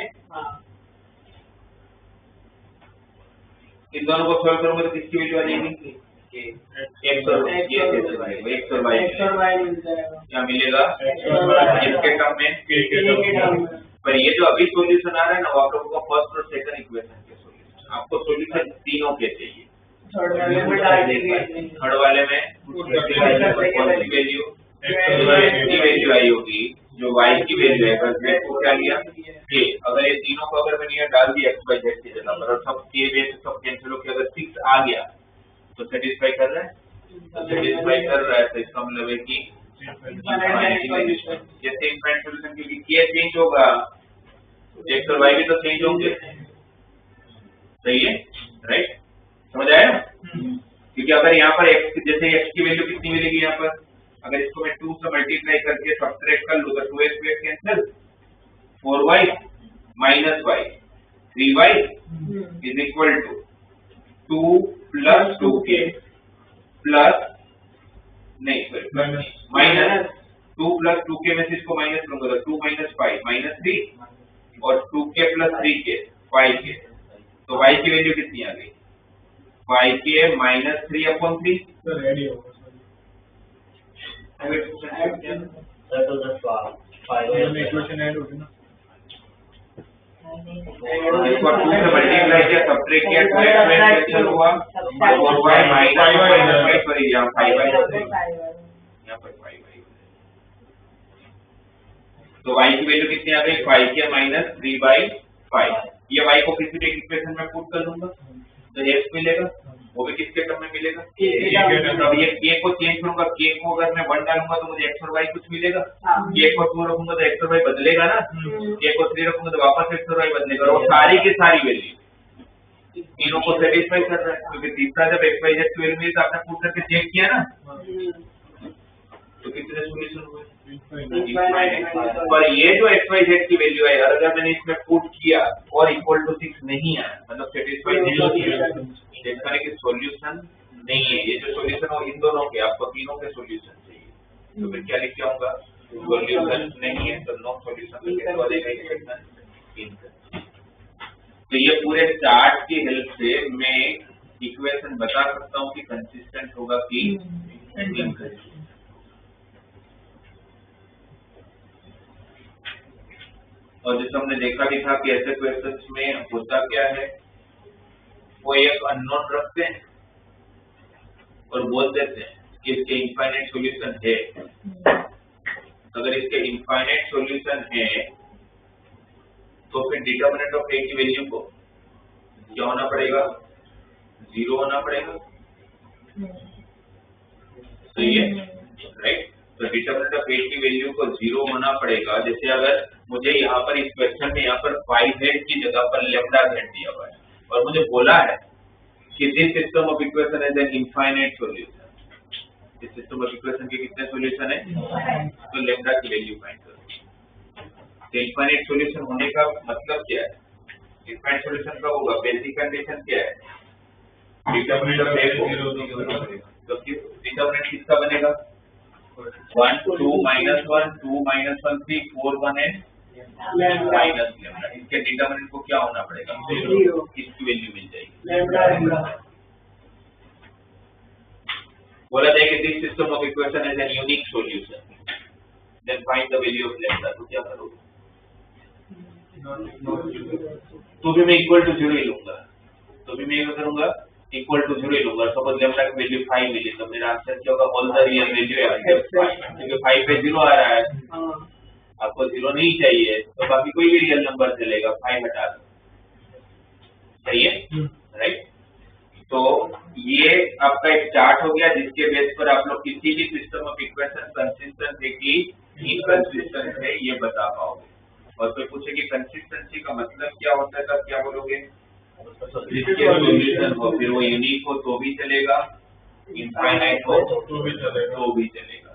इन दोनों को सॉल्व करूंगा तो किसकी वैल्यू आ जाएगी, x और y क्या मिलेगा, इसके टर्म में। पर ये जो अभी सॉल्यूशन आ रहा है ना, वो आप लोगों को फर्स्ट और सेकंड इक्वेशन के सॉल्यूशन, आपको सॉल्यूशन तीनों के चाहिए, थर्ड वाले में डाल देंगे थर्ड वाले में कौन सी वैल्यू की वैल्यू आई होगी जो y की वैल्यू है बस z को क्या लिया k। अगर ये तीनों को अगर मैंने यहाँ डाल दिया x by z की जगह पर और सब k बे सब कैंसिल होकर अगर 6 आ गया तो सेटिस्फाई कर रहा है। तो सेटिस्फाई कर रहा है तो इसका मतलब है कि जैसे इनफाइनाइट सॉल्यूशन क्योंकि k चेंज होगा x और y भी तो चेंज होंगे, सही है राइट, समझ आया ना? क्योंकि अगर यहाँ पर x जैसे x की वैल्यू कितनी मिलेगी यहाँ पर अगर इसको मैं 2 से मल्टीप्लाई करके सब्ट्रैक्ट कर लूँ तो 2x cancel 4y minus y 3y is equal to 2 plus 2k plus नहीं सॉरी माइनस 2 प्लस 2k में से इसको माइनस करूंगा तो 2 माइनस 5 माइनस 3 और 2k प्लस 3k 5k तो y की वैल्यू कितनी आ गई 5k minus 3/3 That was the 5. Equation add होगी ना इसको 2 से मल्टीप्लाई किया सब्ट्रैक्ट किया 2x कैंसिल हुआ 4y माइनस 5 सॉरी यहाँ 5y यहाँ पर 5y तो y की वैल्यू कितनी आ गई 5k माइनस 3/5 ये y को किसी भी इक्वेशन में पुट कर दूंगा तो x मिलेगा वो भी किसके टर्म में मिलेगा अब ये k को चेंज करूंगा k को अगर मैं 1 डालूंगा तो मुझे x और y कुछ मिलेगा k को 2 रखूंगा तो x और y बदलेगा ना k को 3 रखूंगा तो वापस x और y बदलेगा और सारी की सारी वैल्यू तीनों को सेटिस्फाई कर रहा है क्योंकि तीसरा जब x y z की वैल्यू मिली तो आपने पुट करके चेक किया ना तो कितने सॉल्यूशन हुए पर ये जो x y z की वैल्यू है अगर मैंने इसमें पुट किया और इक्वल टू 6 नहीं आया मतलब सेटिस्फाई नहीं किया देखा कि सॉल्यूशन नहीं है ये जो सॉल्यूशन हो इन दोनों के आपको तीनों के सॉल्यूशन चाहिए तो फिर क्या लिख के आऊंगा सॉल्यूशन नहीं है तो नो सॉल्यूशन लिख के देगा इक्वेशन। तो ये पूरे चार्ट की हेल्प से मैं इक्वेशन बता सकता हूँ कि कंसिस्टेंट होगा कि इनकंसिस्टेंट। और जैसे हमने देखा भी था कि ऐसे क्वेश्चंस में होता क्या है वो एक अननोन रखते हैं और बोल देते हैं कि इसके इनफाइनाइट सॉल्यूशन है। अगर इसके इनफाइनाइट सॉल्यूशन है तो फिर डिटरमिनेंट ऑफ a की वैल्यू को क्या होना पड़ेगा 0 होना पड़ेगा, सही है राइट। तो डिटरमिनेंट ऑफ a की वैल्यू को 0 होना पड़ेगा। जैसे अगर मुझे यहाँ पर इस क्वेश्चन में यहाँ पर 5z की जगह पर लैम्डा z दिया हुआ है और मुझे बोला है कि this system of equation is an infinite solution. इस सिस्टम ऑफ इक्वेशन के कितने सॉल्यूशन है तो लैम्डा की वैल्यू फाइंड करो। तो इनफाइनाइट सॉल्यूशन होने का मतलब क्या है इनफाइनाइट सॉल्यूशन का होगा बेसिक कंडीशन क्या है डिटरमिनेंट ऑफ a तो डिटरमिनेंट किसका बनेगा 1 2 -1 2 -1 3 4 1 एंड माइनस लैम्डा। इसके डिटरमिनेंट को क्या होना पड़ेगा 0 इसकी वैल्यू मिल जाएगी। बोला जाए कि this system of equation is an unique solution then find the value of lambda. तो क्या करोगे तो भी मैं इक्वल टू 0 ही लूंगा तो भी मैं ये करूंगा इक्वल टू 0 ही लूंगा। सपोज लैम्डा की वैल्यू 5 मिली तो मेरा आंसर क्या होगा ऑल द रियल वैल्यू है 5 क्योंकि 5 पे 0 आ रहा है आपको 0 नहीं चाहिए तो बाकी कोई भी रियल नंबर चलेगा 5 हटा दो, सही है राइट। तो ये आपका एक चार्ट हो गया जिसके बेस पर आप लोग किसी भी सिस्टम ऑफ इक्वेशन कंसिस्टेंट है कि इनकंसिस्टेंट है ये बता पाओगे। और फिर पूछे कि कंसिस्टेंसी का मतलब क्या होता है तब क्या बोलोगे जिसके सॉल्यूशन हो फिर वो यूनिक हो तो भी चलेगा इनफाइनाइट हो तो भी चलेगा,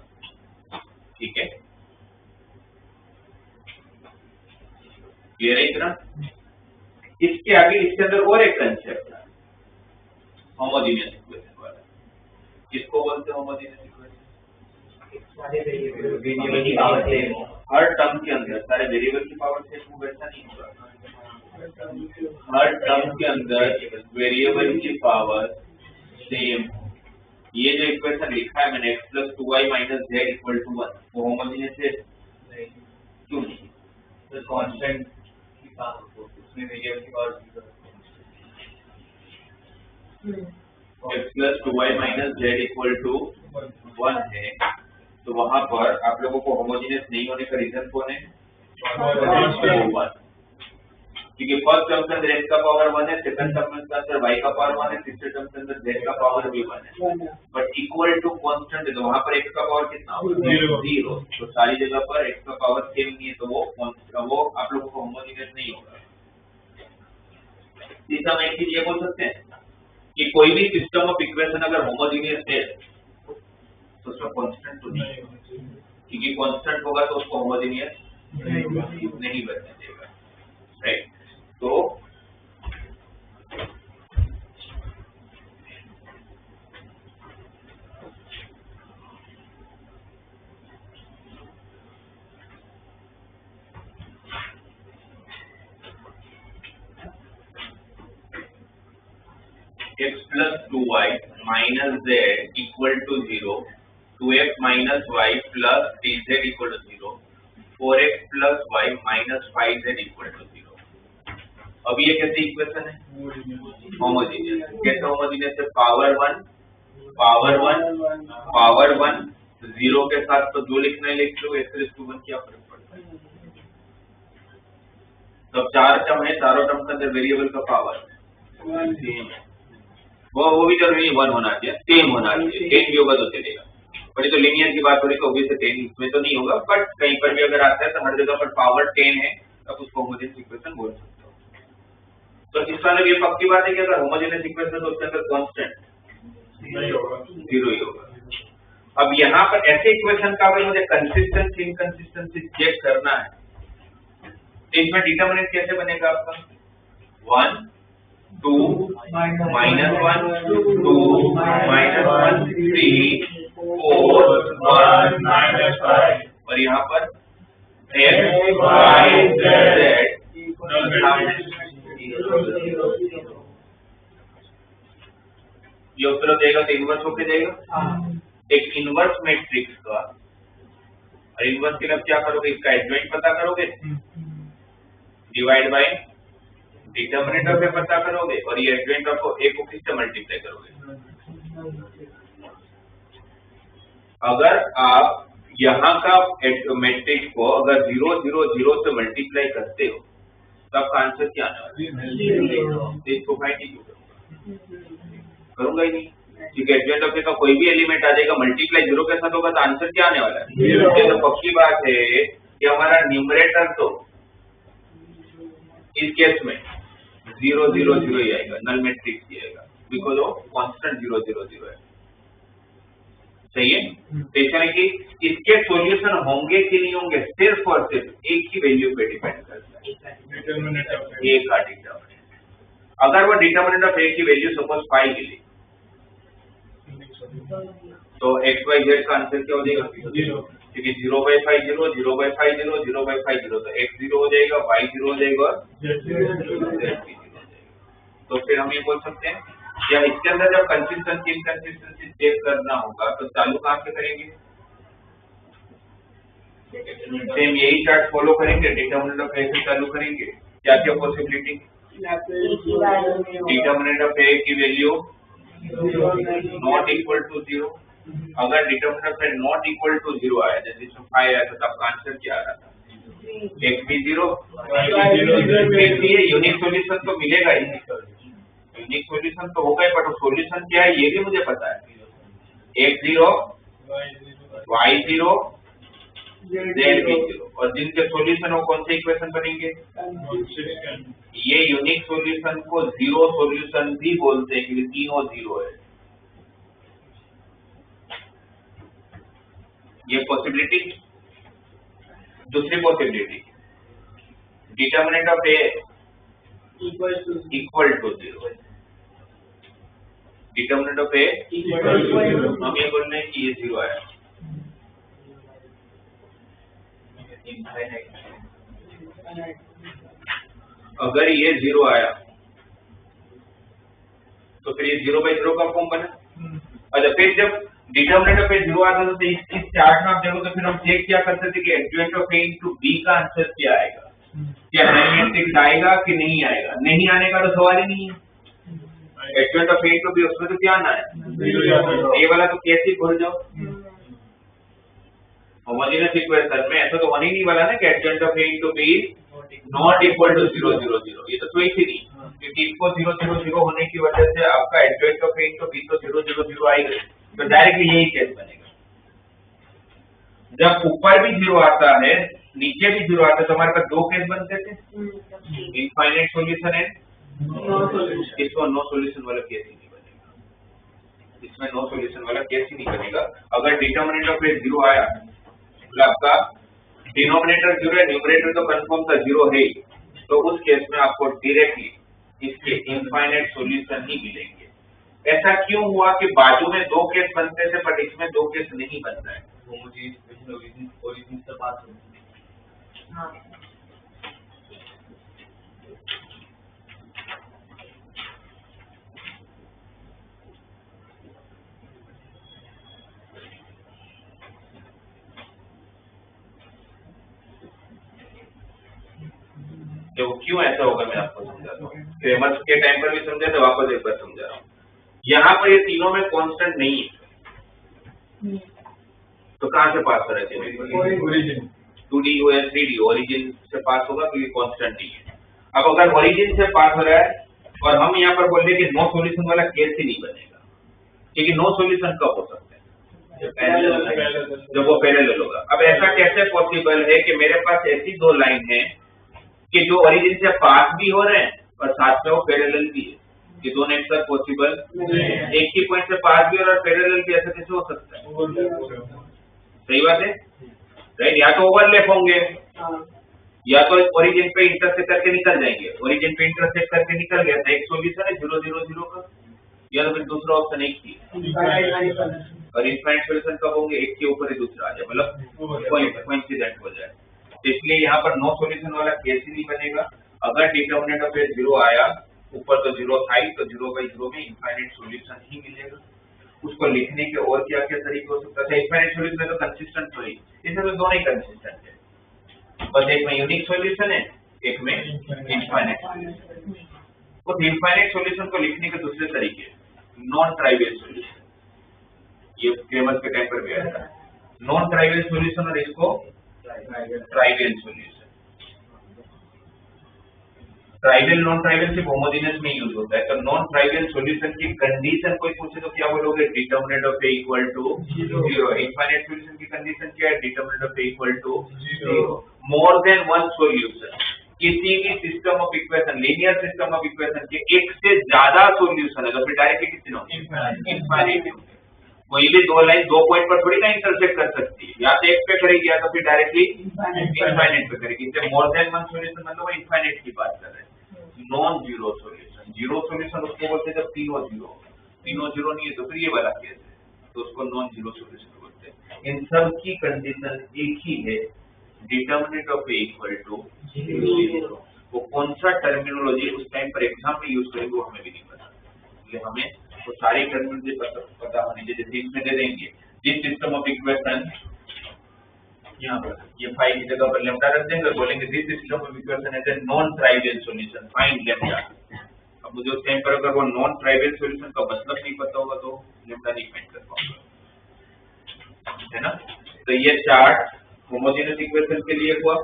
ठीक है क्लियर है इतना। इसके आगे इसके अंदर और एक कंसेप्ट है होमोजेनियस इक्वेशन वाला। किसको बोलते हैं होमोजेनियस इक्वेशन हर टर्म के अंदर सारे वेरिएबल की पावर से वैसा नहीं होगा। हर टर्म के अंदर वेरिएबल की पावर सेम। ये जो इक्वेशन लिखा है मैंने x + 2y - z = 1 वो होमोजेनियस है क्यों नहीं तो कांस्टेंट की पावर उसमें वेरिएबल की power x plus 2y minus z equal to 1 है, तो वहां पर आप लोगों को होमोजेनियस नहीं होने का रीजन कौन है? 1, क्योंकि फर्स्ट टर्म के अंदर x का पावर 1 है, सेकंड टर्म के अंदर y का पावर 1 है, तीसरे टर्म के अंदर z का पावर भी 1 है, बट इक्वल टू कांस्टेंट है, तो वहां पर x का पावर कितना होगा? 0। तो सारी जगह पर x का पावर सेम नहीं है, तो वो आप लोगों को होमोजेनियस नहीं होगा। तीसरा हम एक चीज ये बोल सकते हैं कि कोई भी सिस्टम ऑफ इक्वेशन अगर होमोजेनियस है तो उसका कांस्टेंट तो नहीं होगा, क्योंकि कांस्टेंट होगा तो उसको होमोजेनियस नहीं बनने देगा, राइट? तो x plus 2y minus z equal to 0, 2x minus y plus 3z equal to 0, 4x plus y minus 5z equal to 0। अब ये कैसी इक्वेशन है? होमोजेनियस। कैसे होमोजेनियस है? पावर 1 0 के साथ तो जो लिखना है लिख लो, x raised to 1 क्या फर्क पड़ता है? तो चार टर्म है, चारों टर्म के अंदर वेरिएबल का पावर सेम है, वो भी जरूरी नहीं 1 होना चाहिए, सेम होना चाहिए, 10 भी होगा तो चलेगा। पर ये तो लिनियर की बात हो रही है, तो ऑब्वियसली 10 इसमें तो नहीं होगा, बट कहीं पर भी अगर आता है तो हर जगह पर पावर 10 है, तब उसको होमोजेनियस इक्वेशन बोल सकते हो। तो इसका मतलब ये पक्की बात है कि अगर होमोजेनियस इक्वेशन तो उसके अंदर कांस्टेंट नहीं होगा, 0 ही होगा। अब यहाँ पर ऐसे इक्वेशन का अगर मुझे कंसिस्टेंसी इनकंसिस्टेंसी चेक करना है, तो इसमें डिटरमिनेंट कैसे बनेगा आपका? 1 2 minus 1 2 minus 1 3 4 1 minus 5, और यहाँ पर x y z ये उत्तर देगा तो इनवर्स होके देगा। एक इनवर्स मैट्रिक्स का, और इनवर्स के लिए क्या करोगे? इसका एडजॉइंट पता करोगे, डिवाइड बाय डिटरमिनेंट ऑफ ए पता करोगे, और ये एडजॉइंट ऑफ ए को किससे मल्टीप्लाई करोगे? अगर आप यहाँ का मैट्रिक्स को अगर 0 0 0 से मल्टीप्लाई करते हो तो आपका आंसर क्या आने वाला है? इसको फाइंड नहीं करूंगा ही नहीं, क्योंकि एडजॉइंट ऑफ ए का कोई भी एलिमेंट आ जाएगा, मल्टीप्लाई 0 के साथ होगा तो आंसर क्या आने वाला है? ये तो पक्की बात है कि हमारा न्यूमरेटर तो इस केस में 0 0 0 ही आएगा, नल मैट्रिक्स ही आएगा, बिकॉज ऑफ कांस्टेंट 0 0 0 है। सही है? तो इसमें कि इसके सॉल्यूशन होंगे कि नहीं होंगे सिर्फ और सिर्फ एक ही वैल्यू पे डिपेंड करता है, डिटरमिनेंट ऑफ ए का डिटरमिनेंट। अगर वो डिटरमिनेंट ऑफ ए की वैल्यू सपोज 5 मिली तो x y z का आंसर क्या हो जाएगा? 0, क्योंकि 0/5 0 0/5 0 0/5 0, तो x 0 हो जाएगा, y 0 हो जाएगा, z 0 हो जाएगा। तो फिर हम ये बोल सकते हैं या इसके अंदर जब कंसिस्टेंसी इनकंसिस्टेंसी चेक करना होगा तो चालू कहाँ से करेंगे? सेम यही चार्ट फॉलो करेंगे, डिटरमिनेंट ऑफ ए से चालू करेंगे। क्या क्या पॉसिबिलिटी? डिटरमिनेंट ऑफ ए की वैल्यू नॉट इक्वल टू 0, अगर determinant of A not equal to 0 आया, जैसे इसमें 5 आया तो आपका आंसर क्या आ रहा था? x भी 0, यूनिक सॉल्यूशन तो मिलेगा ही, यूनिक सॉल्यूशन तो होगा ही, बट सॉल्यूशन क्या है ये भी मुझे पता है, x 0 y 0 z भी 0, और जिनके सॉल्यूशन वो कौन से इक्वेशन बनेंगे? ये यूनिक सॉल्यूशन को जीरो सॉल्यूशन भी बोलते हैं क्योंकि तीनों 0 है। ये पॉसिबिलिटी। दूसरी possibility, determinant of A equal to 0, determinant of A हम ये बोल रहे हैं कि ये 0 आया, अगर ये 0 आया तो फिर ये 0/0 का फॉर्म बना। अच्छा, फिर जब डिटरमिनेंट ऑफ ए 0 आता था तो इस चार्ट में आप देखो तो फिर हम चेक क्या करते थे कि adjoint of A into B का आंसर क्या आएगा, क्या नल मैट्रिक्स आएगा कि नहीं आएगा? नहीं आने का तो सवाल ही नहीं है, adjoint of A to B, उसमें तो क्या आना है, ए वाला तो कैसे भूल जाओ। होमोजेनियस इक्वेशन में ऐसा तो होने ही नहीं वाला ना कि adjoint of A to B not equal to 0 0 0, ये तो कोई ही नहीं, क्योंकि इसको 0 0 0 होने की वजह से आपका adjoint of A to B तो 0 0 0 आएगा, तो डायरेक्टली यही केस बनेगा। जब ऊपर भी 0 आता है नीचे भी 0 आता है तो हमारे पास दो केस बनते थे, इनफाइनाइट सॉल्यूशन है, इसको नो सॉल्यूशन वाला केस ही नहीं बनेगा, इसमें नो सॉल्यूशन वाला केस ही नहीं बनेगा। अगर डिटर्मिनेंट ऑफ ए 0 आया मतलब आपका डिनोमिनेटर 0 है, न्यूमरेटर तो कंफर्म था 0 है, तो उस केस में आपको डायरेक्टली इसके इनफाइनाइट सॉल्यूशन ही मिलेंगे। ऐसा क्यों हुआ कि बाजू में दो केस बनते थे पर इसमें दो केस नहीं बनता है? ओरिजिन से बात होती है। तो क्यों ऐसा होगा मैं आपको समझाता हूँ, क्रेमर्स के टाइम पर भी समझा था, वापस एक बार समझा रहा हूँ। यहाँ पर ये तीनों में कांस्टेंट नहीं है, तो कहाँ से पास करा चाहिए? ओरिजिन 2D हो या 3D, ओरिजिन से पास होगा क्योंकि कांस्टेंट नहीं है। अब अगर ओरिजिन से पास हो रहा है और हम यहाँ पर बोल रहे कि नो सॉल्यूशन वाला केस ही नहीं बनेगा, क्योंकि नो सॉल्यूशन कब हो सकता है? जब वो पैरेलल होगा। अब ऐसा कैसे पॉसिबल है कि मेरे पास ऐसी दो लाइन है कि जो ओरिजिन से पास भी हो रहे हैं और साथ में वो पैरेलल भी है, ये दोनों एक साथ पॉसिबल, एक ही पॉइंट से पास भी और पैरेलल भी, ऐसा कैसे हो सकता है? सही बात है, राइट? या तो ओवरलैप होंगे या तो ओरिजिन पे इंटरसेक्ट करके निकल जाएंगे, ओरिजिन पे इंटरसेक्ट करके निकल गया तो एक सॉल्यूशन है 0 0 0 का, या तो फिर दूसरा ऑप्शन एक ही है। और इनफाइनाइट सॉल्यूशन कब होंगे? एक के ऊपर ही दूसरा आ जाए, मतलब कोइंसिडेंट हो जाए। तो इसलिए यहाँ पर नो सॉल्यूशन वाला केस ही नहीं बनेगा। अगर डिटर्मिनेंट ऑफ ए 0 आया, ऊपर तो 0 था ही, तो 0/0 में इनफाइनाइट सॉल्यूशन ही मिलेगा। उसको लिखने के और क्या क्या तरीके हो सकता है? इनफाइनाइट सॉल्यूशन में तो कंसिस्टेंट तो ही, इसमें तो दोनों ही कंसिस्टेंट है, बस एक में यूनिक सॉल्यूशन है, एक में इनफाइनाइट। उस इनफाइनाइट सॉल्यूशन को लिखने के दूसरे तरीके, नॉन ट्राइवियल सॉल्यूशन, ये क्रेमर्स के टाइम पर भी आया था, नॉन ट्राइवियल सॉल्यूशन और इसको trivial solution. Trivial non trivial सिर्फ होमोजेनियस में यूज होता है, तो नॉन ट्राइवियल सॉल्यूशन की कंडीशन कोई पूछे तो क्या बोलोगे? Determinant of A equal to 0। Infinite solution की कंडीशन क्या है? Determinant of A equal to 0। More than one solution, किसी भी system of equation, linear system of equation के एक से ज्यादा सॉल्यूशन है तो फिर डायरेक्टली कितने होंगे? इनफाइनाइट। कोई भी दो लाइन दो पॉइंट पर थोड़ी ना इंटरसेक्ट कर सकती है, या तो एक पे करेगी या तो फिर डायरेक्टली इनफाइनाइट पे करेगी। इससे मोर देन वन सॉल्यूशन मतलब वो इनफाइनाइट की बात कर रहे हैं। Non zero solution, zero solution उसको बोलते हैं जब तीनों जीरो नहीं है तो फिर ये वाला केस है, तो उसको नॉन जीरो सॉल्यूशन बोलते हैं। इन सब की कंडीशन एक ही है, determinant of A equal to 0। वो कौन सा टर्मिनोलॉजी उस टाइम पर एग्जाम में यूज करेंगे वो हमें भी नहीं पता, इसलिए हमें तो सारी टर्मिनोलॉजी पता होनी चाहिए। जैसे इसमें दे देंगे दिस सिस्टम ऑफ इक्वेशन, यहाँ पर ये फाइव की जगह पर लैम्डा रख देंगे, बोलेंगे this system of equation is a non trivial solution, find lambda. अब मुझे उस टाइम पर अगर वो नॉन ट्राइवियल सॉल्यूशन का मतलब नहीं पता होगा तो लैम्डा नहीं फाइंड कर पाऊंगा, है ना? तो ये चार्ट होमोजेनियस इक्वेशन के लिए हुआ।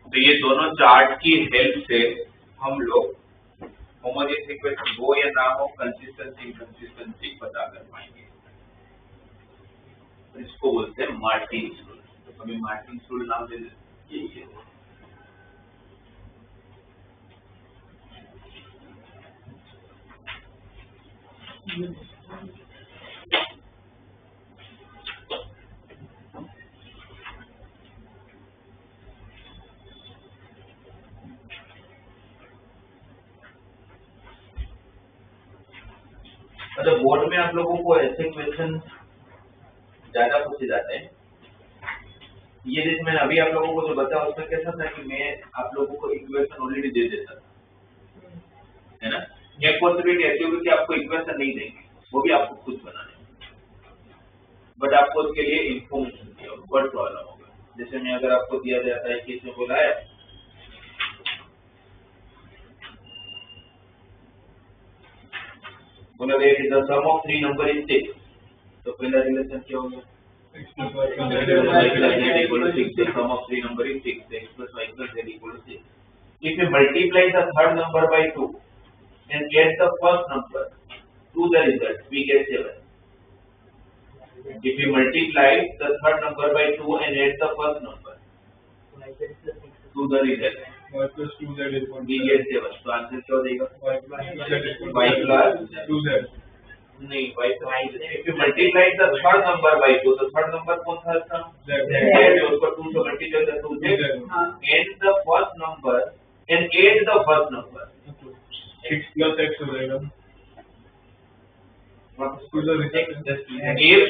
तो ये दोनों चार्ट की हेल्प से हम लोग होमोजेनियस इक्वेशन हो या ना हो, कंसिस्टेंसी इनकंसिस्टेंसी पता कर पाएंगे। तो इसको बोलते हैं मार्टिन्स रूल। तो कभी मार्टिन्स रूल नाम दे यही है। अच्छा, बोर्ड में आप लोगों को ऐसे क्वेश्चन ज्यादा पूछे जाते हैं। ये जैसे मैंने अभी आप लोगों को जो बताया उसमें कैसा था कि मैं आप लोगों को इक्वेशन ऑलरेडी दे देता था, है ना? एक पॉसिबिलिटी ऐसी होगी कि आपको इक्वेशन नहीं देंगे, वो भी आपको खुद बनाने, बट आपको उसके लिए इन्फॉर्मेशन दिया, वर्ड प्रॉब्लम होगा, जैसे मैं अगर आपको दिया जाता है कि इसमें बोला है बोला गया कि the sum of 3 number is 6, तो पहला रिलेशन क्या होगा? x plus y plus z equal to 6. The sum of 3 number is 6. X plus y plus z equal to 6. If we multiply the third number by 2 and get the first number to the result, we get 7. If we multiply the third number by 2 and add the first number to the result, y plus 2z is equal we get 7. तो answer क्या हो जाएगा? y plus 2z. नहीं, y plus if you multiply the third number by 2, तो third number कौन सा था? z. उसको 2 से multiply कर 2z and the first number and add the first number. 6 plus x हो जाएगा. If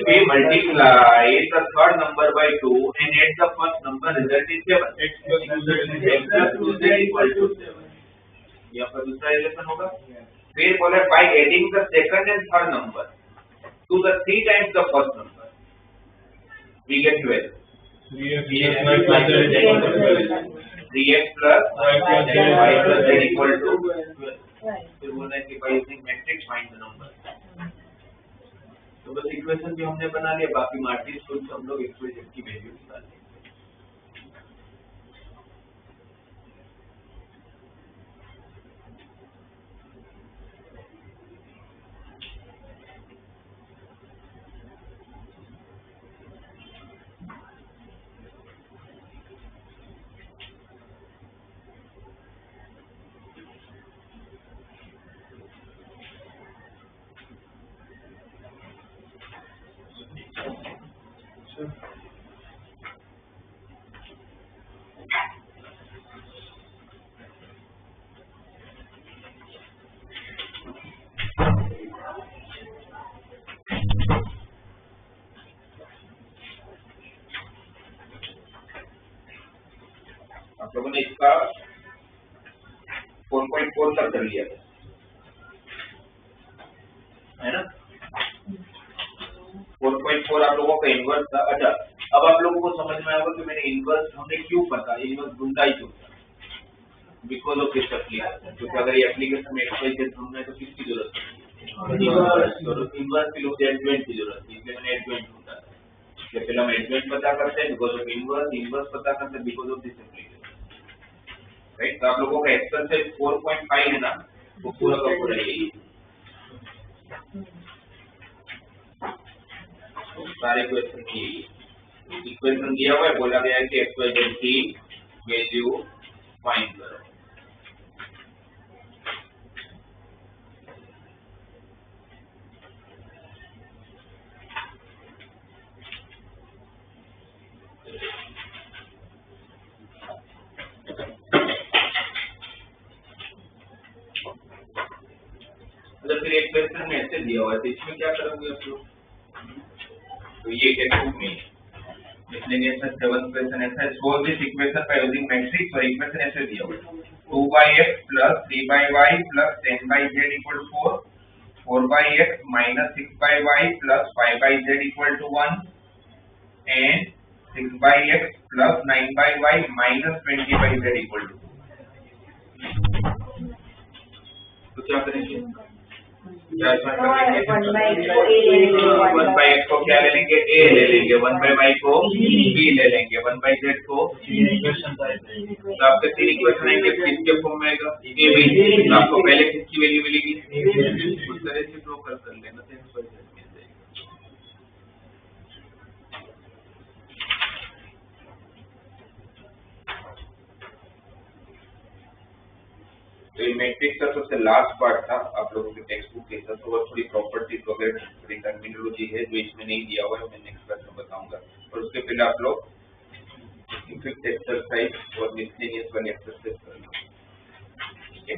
we multiply the third number by 2 and add the first number, result is 7. x plus 2z x plus 2z equal to 7. यहाँ पर दूसरा relation होगा. फिर बोले by adding the second and third number to the 3 times the first number, we get 12. 3x plus y plus z equal to 12. 3x plus y plus z equal to 12. फिर बोला है कि by using matrix find the number. तो बस equation भी हमने बना लिया, बाकी मार्टिन स्टोन्स हम लोग एक्स की वैल्यू निकाल लेंगे. आप लोगों ने इसका 4.4 तक कर लिया है ना? 4.4 आप लोगों का इनवर्स था. अच्छा, अब आप लोगों को समझ में आएगा कि मैंने इनवर्स हमने क्यों पता, इनवर्स ढूंढा ही क्यों था? Because of this application. क्योंकि अगर ये एप्लीकेशन में एक्स वाई जेड ढूंढना है तो किसकी जरूरत है? इनवर्स की लोग एडजॉइंट की जरूरत है, इसलिए मैंने एडजॉइंट ढूंढा था. पहले हम एडजॉइंट पता करते हैं बिकॉज ऑफ इनवर्स, इनवर्स पता करते हैं because of this application. Right, तो आप लोगों का एक्सरसाइज 4.5 है ना, वो पूरा का पूरा यही सारे क्वेश्चन की इक्वेशन दिया हुआ है. बोला गया है कि एक्स वाई जेड की वैल्यू फाइंड करो. तो फिर एक क्वेश्चन में ऐसे दिया हुआ है, तो इसमें क्या करोगे आप लोग? तो ये टेक्स्ट में इसलिए इसमें 7 क्वेश्चन ऐसा है. Solve this equation by using matrix. और इक्वेशन ऐसे दिया हुआ है 2x plus 3y plus 10z equal to 4, 4x minus 6y plus 5z equal to 1 and 6x plus 9y minus 20z equal to 2. तो क्या करेंगे? क्या इसमें करेंगे? 1 by x को क्या ले लेंगे? a ले लेंगे. 1 by y को b ले लेंगे. 1 by z को तो आपके 3 इक्वेशन आएंगे. किसके फॉर्म में आएगा? a b. तो आपको पहले किसकी वैल्यू मिलेगी? उस तरह से ड्रॉ कर लेना. तो ये मैट्रिक्स का सबसे लास्ट पार्ट था आप लोगों के टेक्स्ट बुक के साथ. तो वो थोड़ी प्रॉपर्टीज वगैरह थोड़ी टर्मिनोलॉजी है जो इसमें नहीं दिया हुआ है, मैं नेक्स्ट क्लास में बताऊंगा. और उसके पहले आप लोग फिफ्थ एक्सरसाइज और मिसलेनियस वाली एक्सरसाइज कर लो. ठीक है.